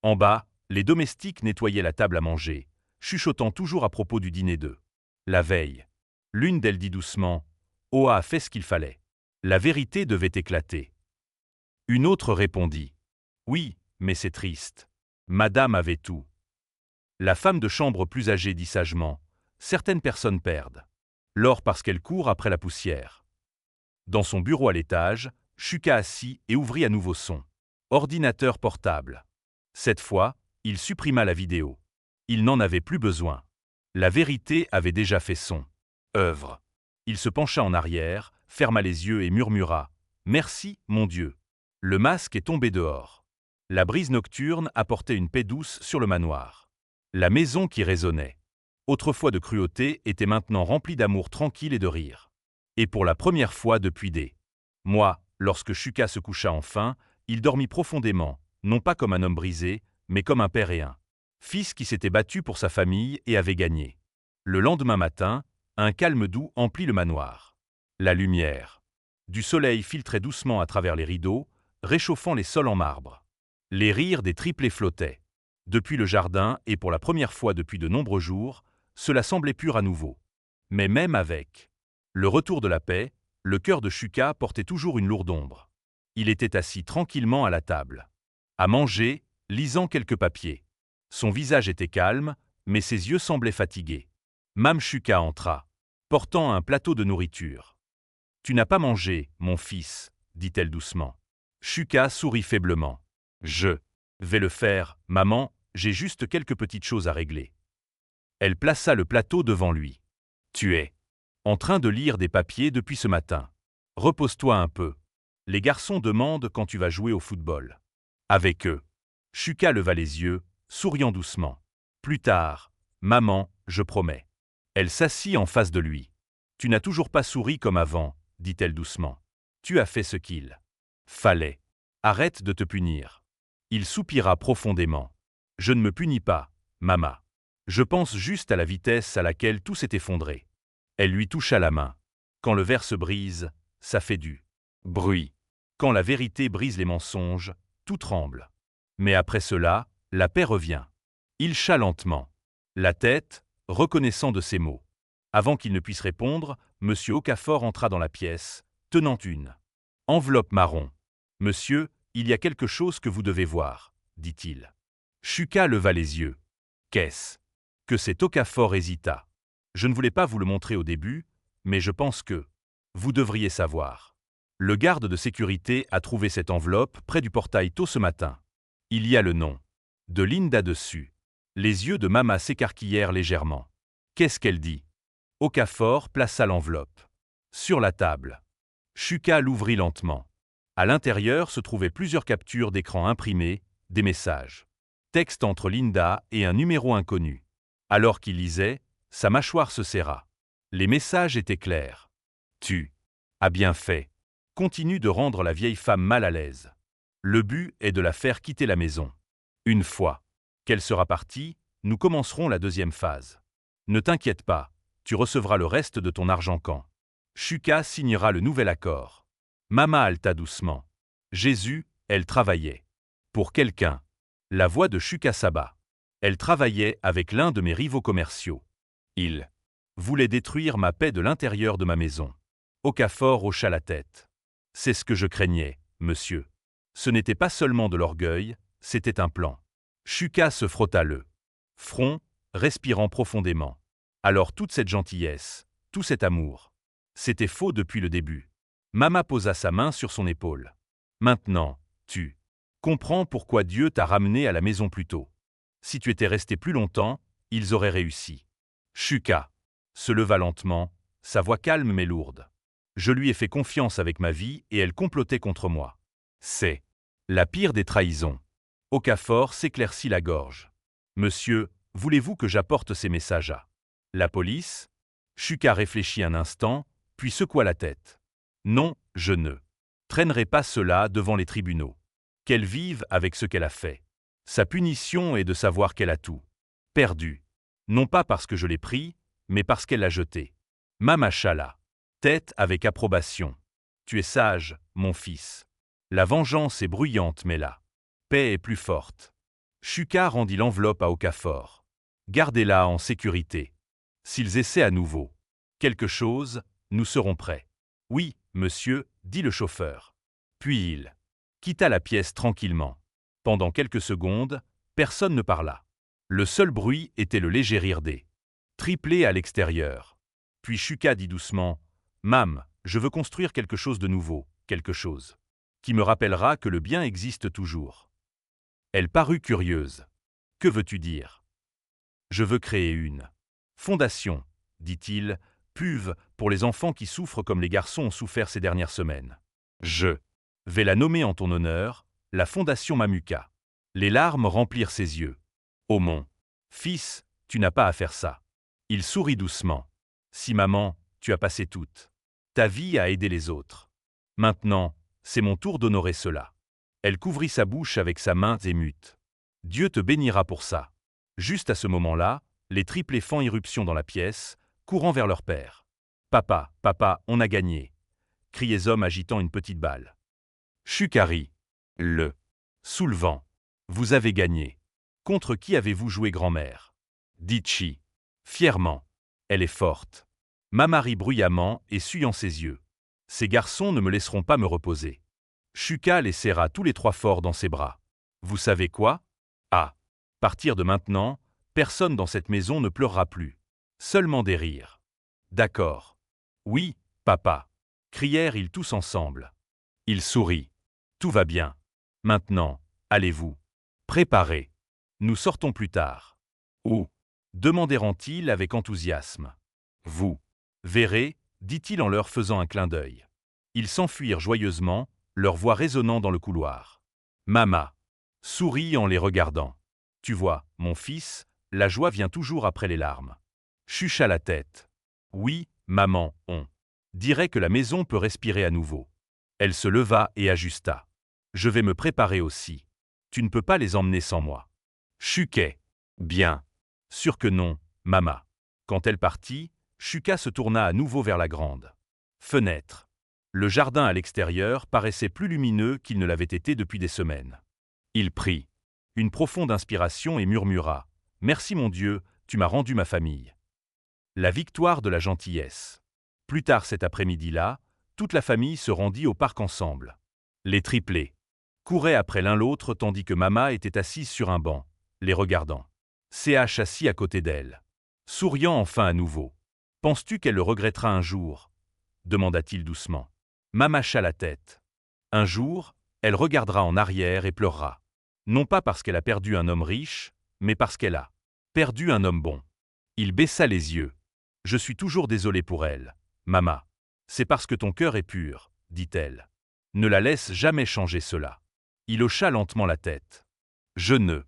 En bas, les domestiques nettoyaient la table à manger, chuchotant toujours à propos du dîner de la veille. L'une d'elles dit doucement « Oa a fait ce qu'il fallait. La vérité devait éclater. » Une autre répondit « Oui, mais c'est triste. Madame avait tout. » La femme de chambre plus âgée dit sagement, « Certaines personnes perdent l'or parce qu'elles courent après la poussière. » Dans son bureau à l'étage, Shuka assit et ouvrit à nouveau son ordinateur portable. Cette fois, il supprima la vidéo. Il n'en avait plus besoin. La vérité avait déjà fait son œuvre. Il se pencha en arrière, ferma les yeux et murmura « Merci, mon Dieu !» Le masque est tombé dehors. La brise nocturne apportait une paix douce sur le manoir. La maison qui résonnait, autrefois de cruauté, était maintenant remplie d'amour tranquille et de rire. Et pour la première fois depuis des mois, lorsque Shuka se coucha enfin, il dormit profondément, non pas comme un homme brisé, mais comme un père et un fils qui s'était battu pour sa famille et avait gagné. Le lendemain matin, un calme doux emplit le manoir. La lumière du soleil filtrait doucement à travers les rideaux, réchauffant les sols en marbre. Les rires des triplés flottaient. Depuis le jardin, et pour la première fois depuis de nombreux jours, cela semblait pur à nouveau. Mais même avec le retour de la paix, le cœur de Shuka portait toujours une lourde ombre. Il était assis tranquillement à la table, à manger, lisant quelques papiers. Son visage était calme, mais ses yeux semblaient fatigués. Mame Shuka entra, portant un plateau de nourriture. « Tu n'as pas mangé, mon fils, » dit-elle doucement. Shuka sourit faiblement. « Je vais le faire, maman, j'ai juste quelques petites choses à régler. » Elle plaça le plateau devant lui. « Tu es en train de lire des papiers depuis ce matin. Repose-toi un peu. Les garçons demandent quand tu vas jouer au football. » Avec eux. Shuka leva les yeux, souriant doucement. « Plus tard, maman, je promets. » Elle s'assit en face de lui. « Tu n'as toujours pas souri comme avant, » dit-elle doucement. « Tu as fait ce qu'il fallait. Arrête de te punir. » Il soupira profondément. « Je ne me punis pas, maman. Je pense juste à la vitesse à laquelle tout s'est effondré. » Elle lui toucha la main. Quand le verre se brise, ça fait du bruit. Quand la vérité brise les mensonges, tout tremble. Mais après cela, la paix revient. Il chât lentement la tête, reconnaissant de ses mots. Avant qu'il ne puisse répondre, M. Okafor entra dans la pièce, tenant une enveloppe marron. « Monsieur, il y a quelque chose que vous devez voir, » dit-il. Shuka leva les yeux. « Qu'est-ce que c'est ?» Okafor hésita. « Je ne voulais pas vous le montrer au début, mais je pense que vous devriez savoir. Le garde de sécurité a trouvé cette enveloppe près du portail tôt ce matin. Il y a le nom de Linda dessus. » Les yeux de Mama s'écarquillèrent légèrement. « Qu'est-ce qu'elle dit ?» Okafor plaça l'enveloppe sur la table. Shuka l'ouvrit lentement. À l'intérieur se trouvaient plusieurs captures d'écran imprimées, des messages. Texte entre Linda et un numéro inconnu. Alors qu'il lisait, sa mâchoire se serra. Les messages étaient clairs. « Tu as bien fait. Continue de rendre la vieille femme mal à l'aise. Le but est de la faire quitter la maison. Une fois qu'elle sera partie, nous commencerons la deuxième phase. Ne t'inquiète pas, tu recevras le reste de ton argent quand Shuka signera le nouvel accord. » Mama haleta doucement. Jésus, elle travaillait pour quelqu'un. La voix de Shuka s'abat. Elle travaillait avec l'un de mes rivaux commerciaux. Il voulait détruire ma paix de l'intérieur de ma maison. Okafor hocha la tête. C'est ce que je craignais, monsieur. Ce n'était pas seulement de l'orgueil, c'était un plan. Shuka se frotta le front, respirant profondément. Alors toute cette gentillesse, tout cet amour, c'était faux depuis le début. Mama posa sa main sur son épaule. Maintenant, tu comprends pourquoi Dieu t'a ramené à la maison plus tôt. Si tu étais resté plus longtemps, ils auraient réussi. Shuka se leva lentement, sa voix calme mais lourde. Je lui ai fait confiance avec ma vie et elle complotait contre moi. C'est la pire des trahisons. Okafor s'éclaircit la gorge. « Monsieur, voulez-vous que j'apporte ces messages à la police ?» Shuka réfléchit un instant, puis secoua la tête. « Non, je ne traînerai pas cela devant les tribunaux. Qu'elle vive avec ce qu'elle a fait. Sa punition est de savoir qu'elle a tout perdu. Non pas parce que je l'ai pris, mais parce qu'elle l'a jeté. » Mama chala tête avec approbation. « Tu es sage, mon fils. La vengeance est bruyante, mais la paix est plus forte. » Shuka rendit l'enveloppe à Okafor. « Gardez-la en sécurité. S'ils essaient à nouveau quelque chose, nous serons prêts. »« Oui, monsieur, » dit le chauffeur. Puis il quitta la pièce tranquillement. Pendant quelques secondes, personne ne parla. Le seul bruit était le léger rire des triplés à l'extérieur. Puis Shuka dit doucement « Mam, je veux construire quelque chose de nouveau, quelque chose qui me rappellera que le bien existe toujours. » Elle parut curieuse. « Que veux-tu dire ?»« Je veux créer une fondation, dit-il, Puve, pour les enfants qui souffrent comme les garçons ont souffert ces dernières semaines. Je vais la nommer en ton honneur, la Fondation Mamuka. » Les larmes remplirent ses yeux. « Oh mon fils, tu n'as pas à faire ça. » Il sourit doucement. « Si maman, tu as passé toute ta vie à aider les autres. Maintenant, c'est mon tour d'honorer cela. » Elle couvrit sa bouche avec sa main émute. « Dieu te bénira pour ça. » Juste à ce moment-là, les triplés font irruption dans la pièce, courant vers leur père. « Papa, papa, on a gagné !» criait Zom agitant une petite balle. Shukari, le soulevant. « Vous avez gagné. Contre qui avez-vous joué, grand-mère » dit Chi. Fièrement. « Elle est forte. » Mama rit bruyamment et suyant ses yeux. « Ces garçons ne me laisseront pas me reposer. » Shuka les serra tous les trois fort dans ses bras. « Vous savez quoi ? À partir de maintenant, personne dans cette maison ne pleurera plus. Seulement des rires. »« D'accord. »« Oui, papa. » crièrent-ils tous ensemble. Il sourit. « Tout va bien. Maintenant, allez-vous préparer. Nous sortons plus tard. »« Où » demandèrent-ils avec enthousiasme. « Vous verrez, » dit-il en leur faisant un clin d'œil. Ils s'enfuirent joyeusement, leur voix résonnant dans le couloir. Mama sourit en les regardant. « Tu vois, mon fils, la joie vient toujours après les larmes. » Chucha la tête. « Oui, maman, on dirait que la maison peut respirer à nouveau. » Elle se leva et ajusta. « Je vais me préparer aussi. Tu ne peux pas les emmener sans moi. » Shukai. « Bien. »« Sûr que non, mama. » Quand elle partit, Shuka se tourna à nouveau vers la grande fenêtre. Le jardin à l'extérieur paraissait plus lumineux qu'il ne l'avait été depuis des semaines. Il prit une profonde inspiration et murmura « Merci mon Dieu, tu m'as rendu ma famille. » La victoire de la gentillesse. Plus tard cet après-midi-là, toute la famille se rendit au parc ensemble. Les triplés couraient après l'un l'autre tandis que Mama était assise sur un banc, les regardant. CH assis à côté d'elle, souriant enfin à nouveau. « Penses-tu qu'elle le regrettera un jour ?» demanda-t-il doucement. Mama hocha la tête. « Un jour, elle regardera en arrière et pleurera. Non pas parce qu'elle a perdu un homme riche, mais parce qu'elle a perdu un homme bon. » Il baissa les yeux. « Je suis toujours désolé pour elle, Mama. C'est parce que ton cœur est pur, dit-elle. Ne la laisse jamais changer cela. » Il hocha lentement la tête. « Je ne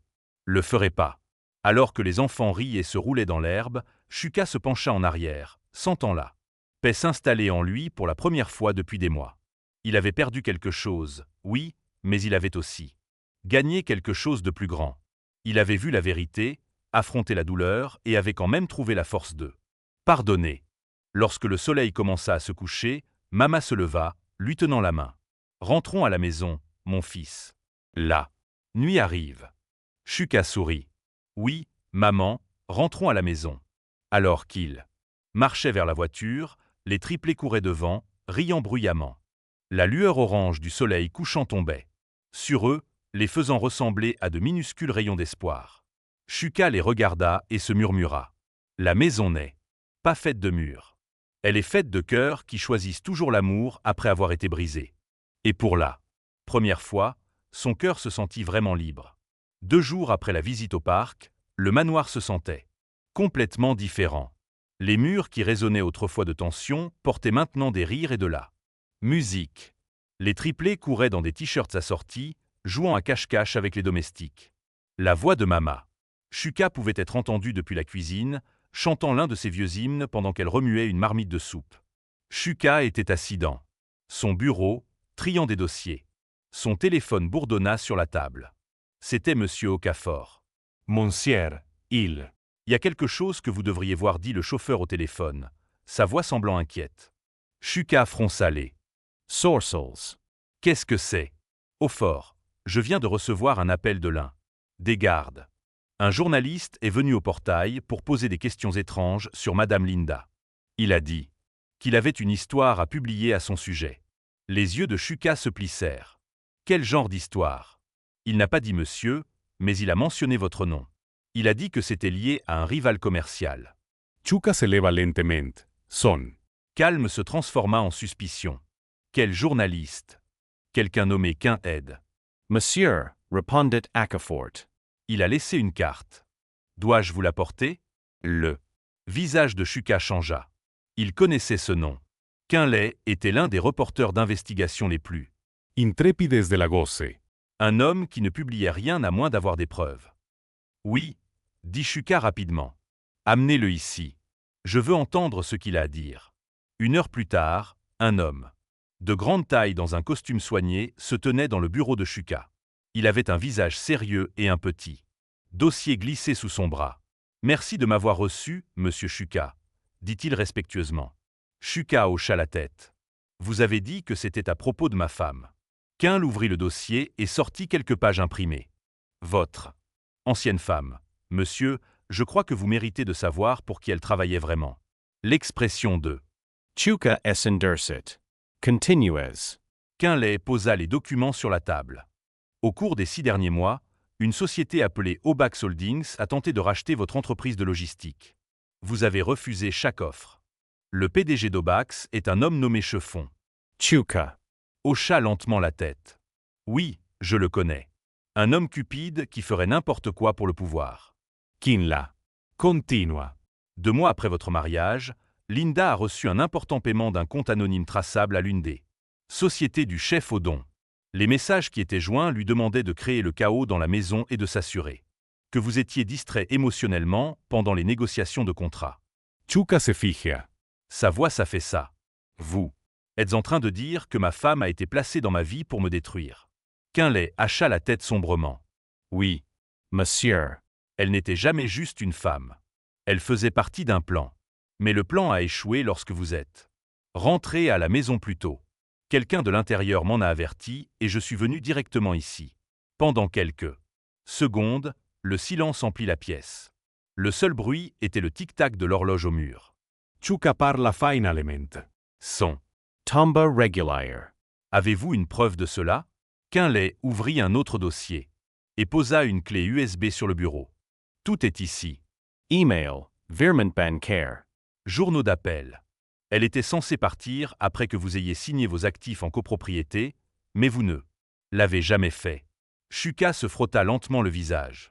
le ferai pas. » Alors que les enfants rient et se roulaient dans l'herbe, Shuka se pencha en arrière, sentant la paix s'installer en lui pour la première fois depuis des mois. Il avait perdu quelque chose, oui, mais il avait aussi gagné quelque chose de plus grand. Il avait vu la vérité, affronté la douleur et avait quand même trouvé la force de pardonner. Lorsque le soleil commença à se coucher, Mama se leva, lui tenant la main. « Rentrons à la maison, mon fils. La nuit arrive. » Shuka sourit. « Oui, maman, rentrons à la maison. » Alors qu'ils marchaient vers la voiture, les triplés couraient devant, riant bruyamment. La lueur orange du soleil couchant tombait sur eux, les faisant ressembler à de minuscules rayons d'espoir. Shuka les regarda et se murmura. « La maison n'est pas faite de murs. Elle est faite de cœurs qui choisissent toujours l'amour après avoir été brisés. » Et pour la première fois, son cœur se sentit vraiment libre. 2 jours après la visite au parc, le manoir se sentait complètement différent. Les murs qui résonnaient autrefois de tension portaient maintenant des rires et de la musique. Les triplés couraient dans des t-shirts assortis, jouant à cache-cache avec les domestiques. La voix de Mama Shuka pouvait être entendue depuis la cuisine, chantant l'un de ses vieux hymnes pendant qu'elle remuait une marmite de soupe. Shuka était assis dans son bureau, triant des dossiers. Son téléphone bourdonna sur la table. C'était Monsieur Okafor. « Monsieur, il y a quelque chose que vous devriez voir, dit le chauffeur au téléphone, sa voix semblant inquiète. Shuka fronça les sourcils. « Qu'est-ce que c'est ?»« Au fort, je viens de recevoir un appel de l'un des gardes. Un journaliste est venu au portail pour poser des questions étranges sur Madame Linda. Il a dit qu'il avait une histoire à publier à son sujet. » Les yeux de Shuka se plissèrent. « Quel genre d'histoire ?» « Il n'a pas dit monsieur, mais il a mentionné votre nom. » Il a dit que c'était lié à un rival commercial. Chuka se eleva lentamente. Son. Calme se transforma en suspicion. Quel journaliste? Quelqu'un nommé Kinhead. Monsieur, répondit Acquefort. Il a laissé une carte. Dois-je vous l'apporter? Le visage de Chuka changea. Il connaissait ce nom. Kinley était l'un des reporters d'investigation les plus. Intrépides de la goce. Un homme qui ne publiait rien à moins d'avoir des preuves. Oui, dit Chuka rapidement. Amenez-le ici. Je veux entendre ce qu'il a à dire. 1 heure plus tard, un homme, de grande taille dans un costume soigné, se tenait dans le bureau de Chuka. Il avait un visage sérieux et un petit dossier glissé sous son bras. Merci de m'avoir reçu, monsieur Chuka, dit-il respectueusement. Chuka hocha la tête. Vous avez dit que c'était à propos de ma femme. Kinl ouvrit le dossier et sortit quelques pages imprimées. Votre ancienne femme, monsieur, je crois que vous méritez de savoir pour qui elle travaillait vraiment. L'expression de Chuka endersit. Continuez. Kinley posa les documents sur la table. Au cours des 6 derniers mois, une société appelée Obax Holdings a tenté de racheter votre entreprise de logistique. Vous avez refusé chaque offre. Le PDG d'Obax est un homme nommé Chiffon. Chuka. Hocha lentement la tête. Oui, je le connais. Un homme cupide qui ferait n'importe quoi pour le pouvoir. Kinla. Continua. 2 mois après votre mariage, Linda a reçu un important paiement d'un compte anonyme traçable à l'une des sociétés du chef Odon. Les messages qui étaient joints lui demandaient de créer le chaos dans la maison et de s'assurer que vous étiez distrait émotionnellement pendant les négociations de contrat. Chuka se fija. Sa voix s'affaissa. Vous êtes en train de dire que ma femme a été placée dans ma vie pour me détruire. Kinley hacha la tête sombrement. Oui, Monsieur. elle n'était jamais juste une femme. Elle faisait partie d'un plan. Mais le plan a échoué lorsque vous êtes rentré à la maison plus tôt. Quelqu'un de l'intérieur m'en a averti et je suis venu directement ici. Pendant quelques secondes, le silence emplit la pièce. Le seul bruit était le tic-tac de l'horloge au mur. Chuka parla finalmente. Son. Tomba regular. Avez-vous une preuve de cela? Kinley ouvrit un autre dossier et posa une clé USB sur le bureau. Tout est ici. Email. Virement bancaire. Journaux d'appel. Elle était censée partir après que vous ayez signé vos actifs en copropriété, mais vous ne l'avez jamais fait. Chuka se frotta lentement le visage.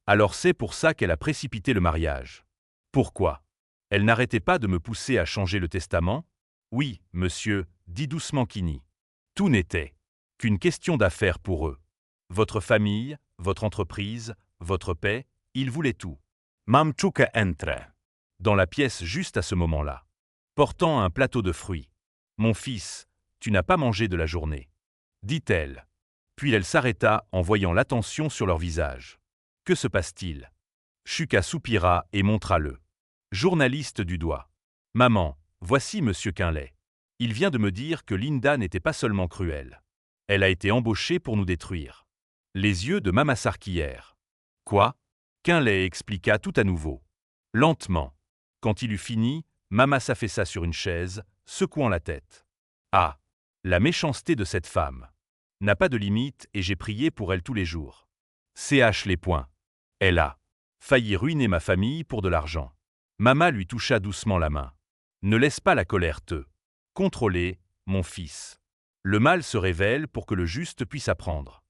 Alors c'est pour ça qu'elle a précipité le mariage. Pourquoi? Elle n'arrêtait pas de me pousser à changer le testament? Oui, monsieur, dit doucement Kini. Tout n'était qu'une question d'affaires pour eux. Votre famille, votre entreprise, votre paix, ils voulaient tout. Mam Chuka entra. Dans la pièce juste à ce moment-là, portant un plateau de fruits. Mon fils, tu n'as pas mangé de la journée, dit-elle. Puis elle s'arrêta en voyant l'attention sur leur visage. Que se passe-t-il? Chuka soupira et montra le journaliste du doigt. Maman, voici monsieur Kinley. Il vient de me dire que Linda n'était pas seulement cruelle. Elle a été embauchée pour nous détruire. Les yeux de Mama s'arquillèrent. Quoi? Kinley expliqua tout à nouveau. Lentement. Quand il eut fini, Mama s'affaissa sur une chaise, secouant la tête. Ah! La méchanceté de cette femme n'a pas de limite et j'ai prié pour elle tous les jours. CH les poings. Elle a failli ruiner ma famille pour de l'argent. Mama lui toucha doucement la main. Ne laisse pas la colère te contrôler, mon fils. Le mal se révèle pour que le juste puisse apprendre.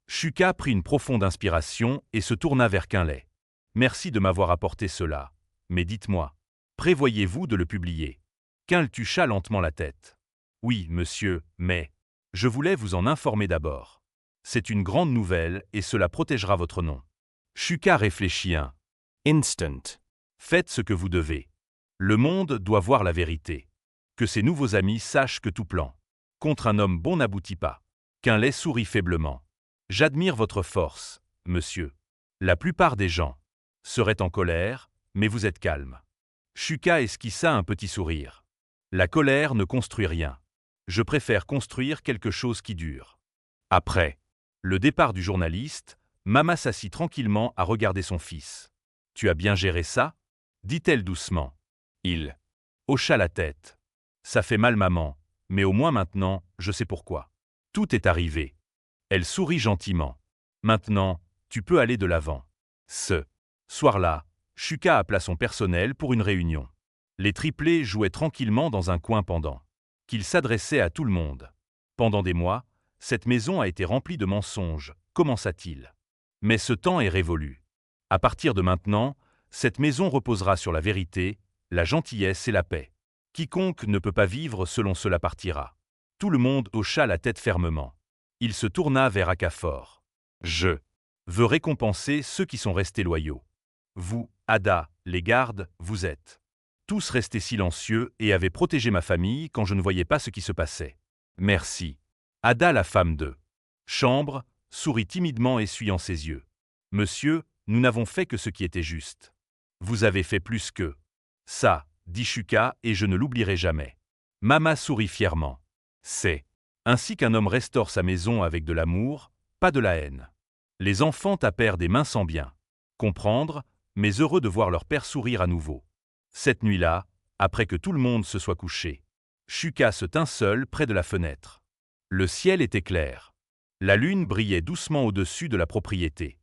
Chuka prit une profonde inspiration et se tourna vers Kinley. Merci de m'avoir apporté cela, mais dites-moi, prévoyez-vous de le publier? Kinley tucha lentement la tête. Oui, monsieur, mais je voulais vous en informer d'abord. C'est une grande nouvelle et cela protégera votre nom. Chuka réfléchit un Instant. Faites ce que vous devez. Le monde doit voir la vérité. Que ses nouveaux amis sachent que tout plan contre un homme bon n'aboutit pas. Kinley sourit faiblement. J'admire votre force, monsieur. La plupart des gens seraient en colère, mais vous êtes calme. Chuka esquissa un petit sourire. La colère ne construit rien. Je préfère construire quelque chose qui dure. Après le départ du journaliste, Mama s'assit tranquillement à regarder son fils. Tu as bien géré ça? Dit-elle doucement. Il hocha la tête. Ça fait mal, maman, mais au moins maintenant, je sais pourquoi. Tout est arrivé. Elle sourit gentiment. Maintenant, tu peux aller de l'avant. Ce Soir-là, Shuka appela son personnel pour une réunion. Les triplés jouaient tranquillement dans un coin pendant qu'ils s'adressaient à tout le monde. Pendant des mois, cette maison a été remplie de mensonges, commença-t-il. Mais ce temps est révolu. À partir de maintenant, cette maison reposera sur la vérité, la gentillesse et la paix. Quiconque ne peut pas vivre selon cela partira. Tout le monde hocha la tête fermement. Il se tourna vers Akafor. Je veux récompenser ceux qui sont restés loyaux. Vous, Ada, les gardes, vous êtes tous restés silencieux et avez protégé ma famille quand je ne voyais pas ce qui se passait. Merci. Ada, la femme de chambre, sourit timidement essuyant ses yeux. Monsieur, nous n'avons fait que ce qui était juste. Vous avez fait plus que ça, dit Shuka, et je ne l'oublierai jamais. Mama sourit fièrement. C'est ainsi qu'un homme restaure sa maison avec de l'amour, pas de la haine. Les enfants tapèrent des mains sans bien comprendre, mais heureux de voir leur père sourire à nouveau. Cette nuit-là, après que tout le monde se soit couché, Shuka se tint seul près de la fenêtre. Le ciel était clair. La lune brillait doucement au-dessus de la propriété.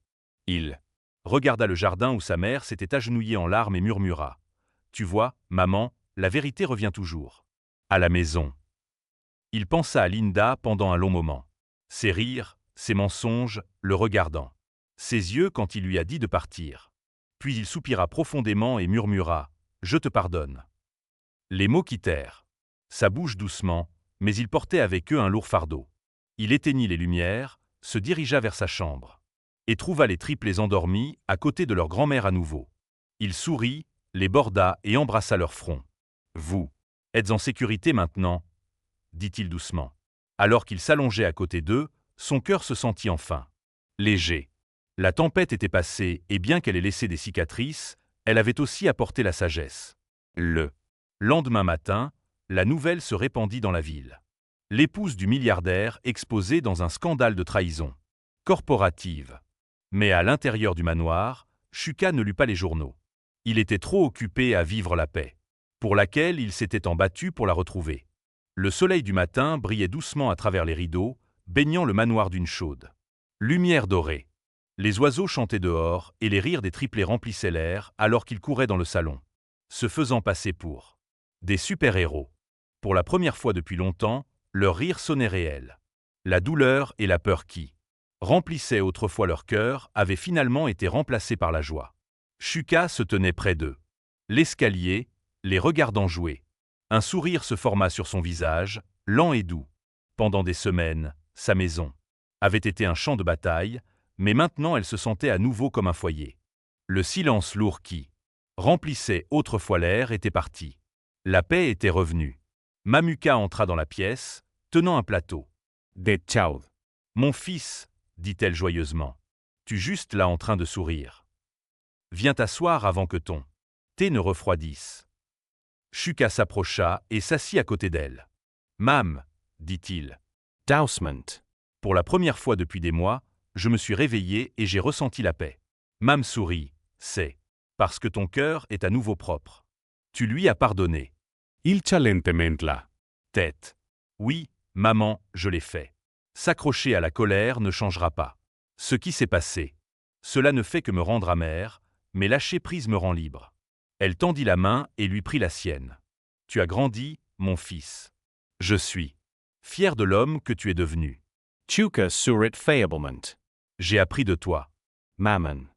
Il regarda le jardin où sa mère s'était agenouillée en larmes et murmura. « Tu vois, maman, la vérité revient toujours. » À la maison. Il pensa à Linda pendant un long moment. Ses rires, ses mensonges, le regardant. Ses yeux quand il lui a dit de partir. Puis il soupira profondément et murmura « Je te pardonne ». Les mots quittèrent sa bouche doucement, mais il portait avec eux un lourd fardeau. Il éteignit les lumières, se dirigea vers sa chambre et trouva les triplés endormis à côté de leur grand-mère à nouveau. Il sourit, les borda et embrassa leur front. « Vous êtes en sécurité maintenant » dit-il doucement. Alors qu'il s'allongeait à côté d'eux, son cœur se sentit enfin léger. La tempête était passée et bien qu'elle ait laissé des cicatrices, elle avait aussi apporté la sagesse. Le lendemain matin, la nouvelle se répandit dans la ville. L'épouse du milliardaire exposée dans un scandale de trahison corporative. Mais à l'intérieur du manoir, Shuka ne lut pas les journaux. Il était trop occupé à vivre la paix, pour laquelle il s'était embattu pour la retrouver. Le soleil du matin brillait doucement à travers les rideaux, baignant le manoir d'une chaude lumière dorée. Les oiseaux chantaient dehors et les rires des triplés remplissaient l'air alors qu'ils couraient dans le salon, se faisant passer pour des super-héros. Pour la première fois depuis longtemps, leur rire sonnait réel. La douleur et la peur qui remplissaient autrefois leur cœur avaient finalement été remplacées par la joie. Shuka se tenait près d'eux. L'escalier, les regardant jouer. Un sourire se forma sur son visage, lent et doux. Pendant des semaines, sa maison avait été un champ de bataille, mais maintenant elle se sentait à nouveau comme un foyer. Le silence lourd qui remplissait autrefois l'air était parti. La paix était revenue. Mamuka entra dans la pièce, tenant un plateau. « Det child. Mon fils, dit-elle joyeusement, tu juste là en train de sourire. Viens t'asseoir avant que ton thé ne refroidisse. » Shuka s'approcha et s'assit à côté d'elle. « Mam, dit-il. Dousement. Pour la première fois depuis des mois, je me suis réveillé et j'ai ressenti la paix. » Mam sourit. « C'est parce que ton cœur est à nouveau propre. Tu lui as pardonné. » Il lentemente. Tête. Oui, maman, je l'ai fait. S'accrocher à la colère ne changera pas ce qui s'est passé. Cela ne fait que me rendre amère, mais lâcher prise me rend libre. Elle tendit la main et lui prit la sienne. Tu as grandi, mon fils. Je suis fier de l'homme que tu es devenu. Chuka surit faablement. J'ai appris de toi. Mammon.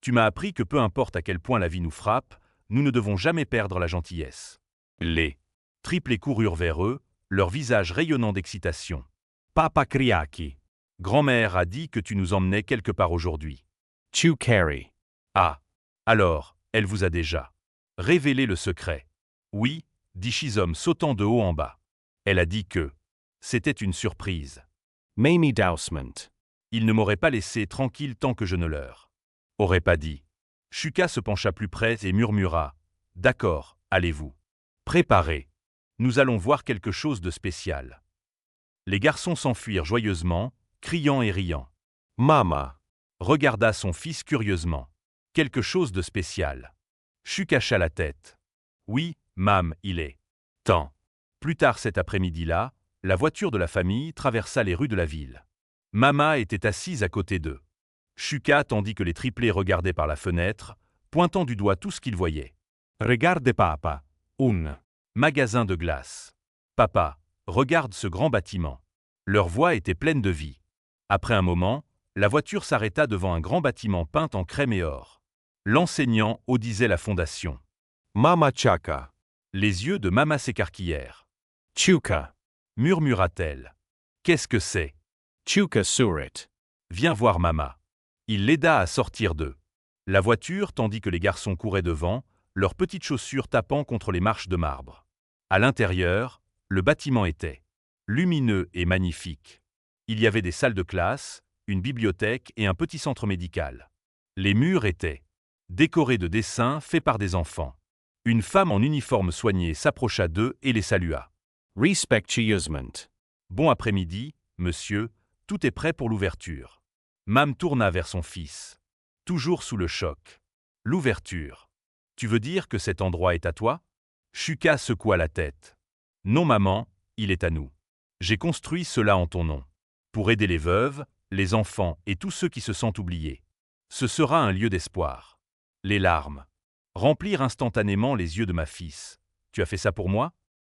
Tu m'as appris que peu importe à quel point la vie nous frappe, nous ne devons jamais perdre la gentillesse. Les triplés coururent vers eux, leur visage rayonnant d'excitation. Papa Kriaki. Grand-mère a dit que tu nous emmenais quelque part aujourd'hui. Chu carry. Ah. Alors, elle vous a déjà révélé le secret. Oui, dit Shizom sautant de haut en bas. Elle a dit que c'était une surprise. Mamie Dousement. Ils ne m'auraient pas laissé tranquille tant que je ne leur aurais pas dit. Shuka se pencha plus près et murmura. D'accord, allez-vous. Préparez. Nous allons voir quelque chose de spécial. Les garçons s'enfuirent joyeusement, criant et riant. Mama. Regarda son fils curieusement. Quelque chose de spécial. Shuka cacha la tête. Oui, mam, il est temps. Plus tard cet après-midi-là, la voiture de la famille traversa les rues de la ville. Mama était assise à côté d'eux. Shuka tandis que les triplés regardaient par la fenêtre, pointant du doigt tout ce qu'il voyait. Regarde papa. Un. Magasin de glace. Papa, regarde ce grand bâtiment. Leur voix était pleine de vie. Après un moment, la voiture s'arrêta devant un grand bâtiment peint en crème et or. L'enseignant audisait la fondation. Mama Chaka. Les yeux de Mama s'écarquillèrent. Chuka. Murmura-t-elle. Qu'est-ce que c'est? Chuka Surit. Viens voir Mama. Il l'aida à sortir d'eux. La voiture tandis que les garçons couraient devant, leurs petites chaussures tapant contre les marches de marbre. À l'intérieur, le bâtiment était lumineux et magnifique. Il y avait des salles de classe, une bibliothèque et un petit centre médical. Les murs étaient décorés de dessins faits par des enfants. Une femme en uniforme soigné s'approcha d'eux et les salua. Respectueusement. Bon après-midi, monsieur, tout est prêt pour l'ouverture. Mam tourna vers son fils. Toujours sous le choc. L'ouverture. Tu veux dire que cet endroit est à toi? Chuka secoua la tête. Non maman, il est à nous. J'ai construit cela en ton nom. Pour aider les veuves, les enfants et tous ceux qui se sentent oubliés. Ce sera un lieu d'espoir. Les larmes remplirent instantanément les yeux de ma fille. Tu as fait ça pour moi?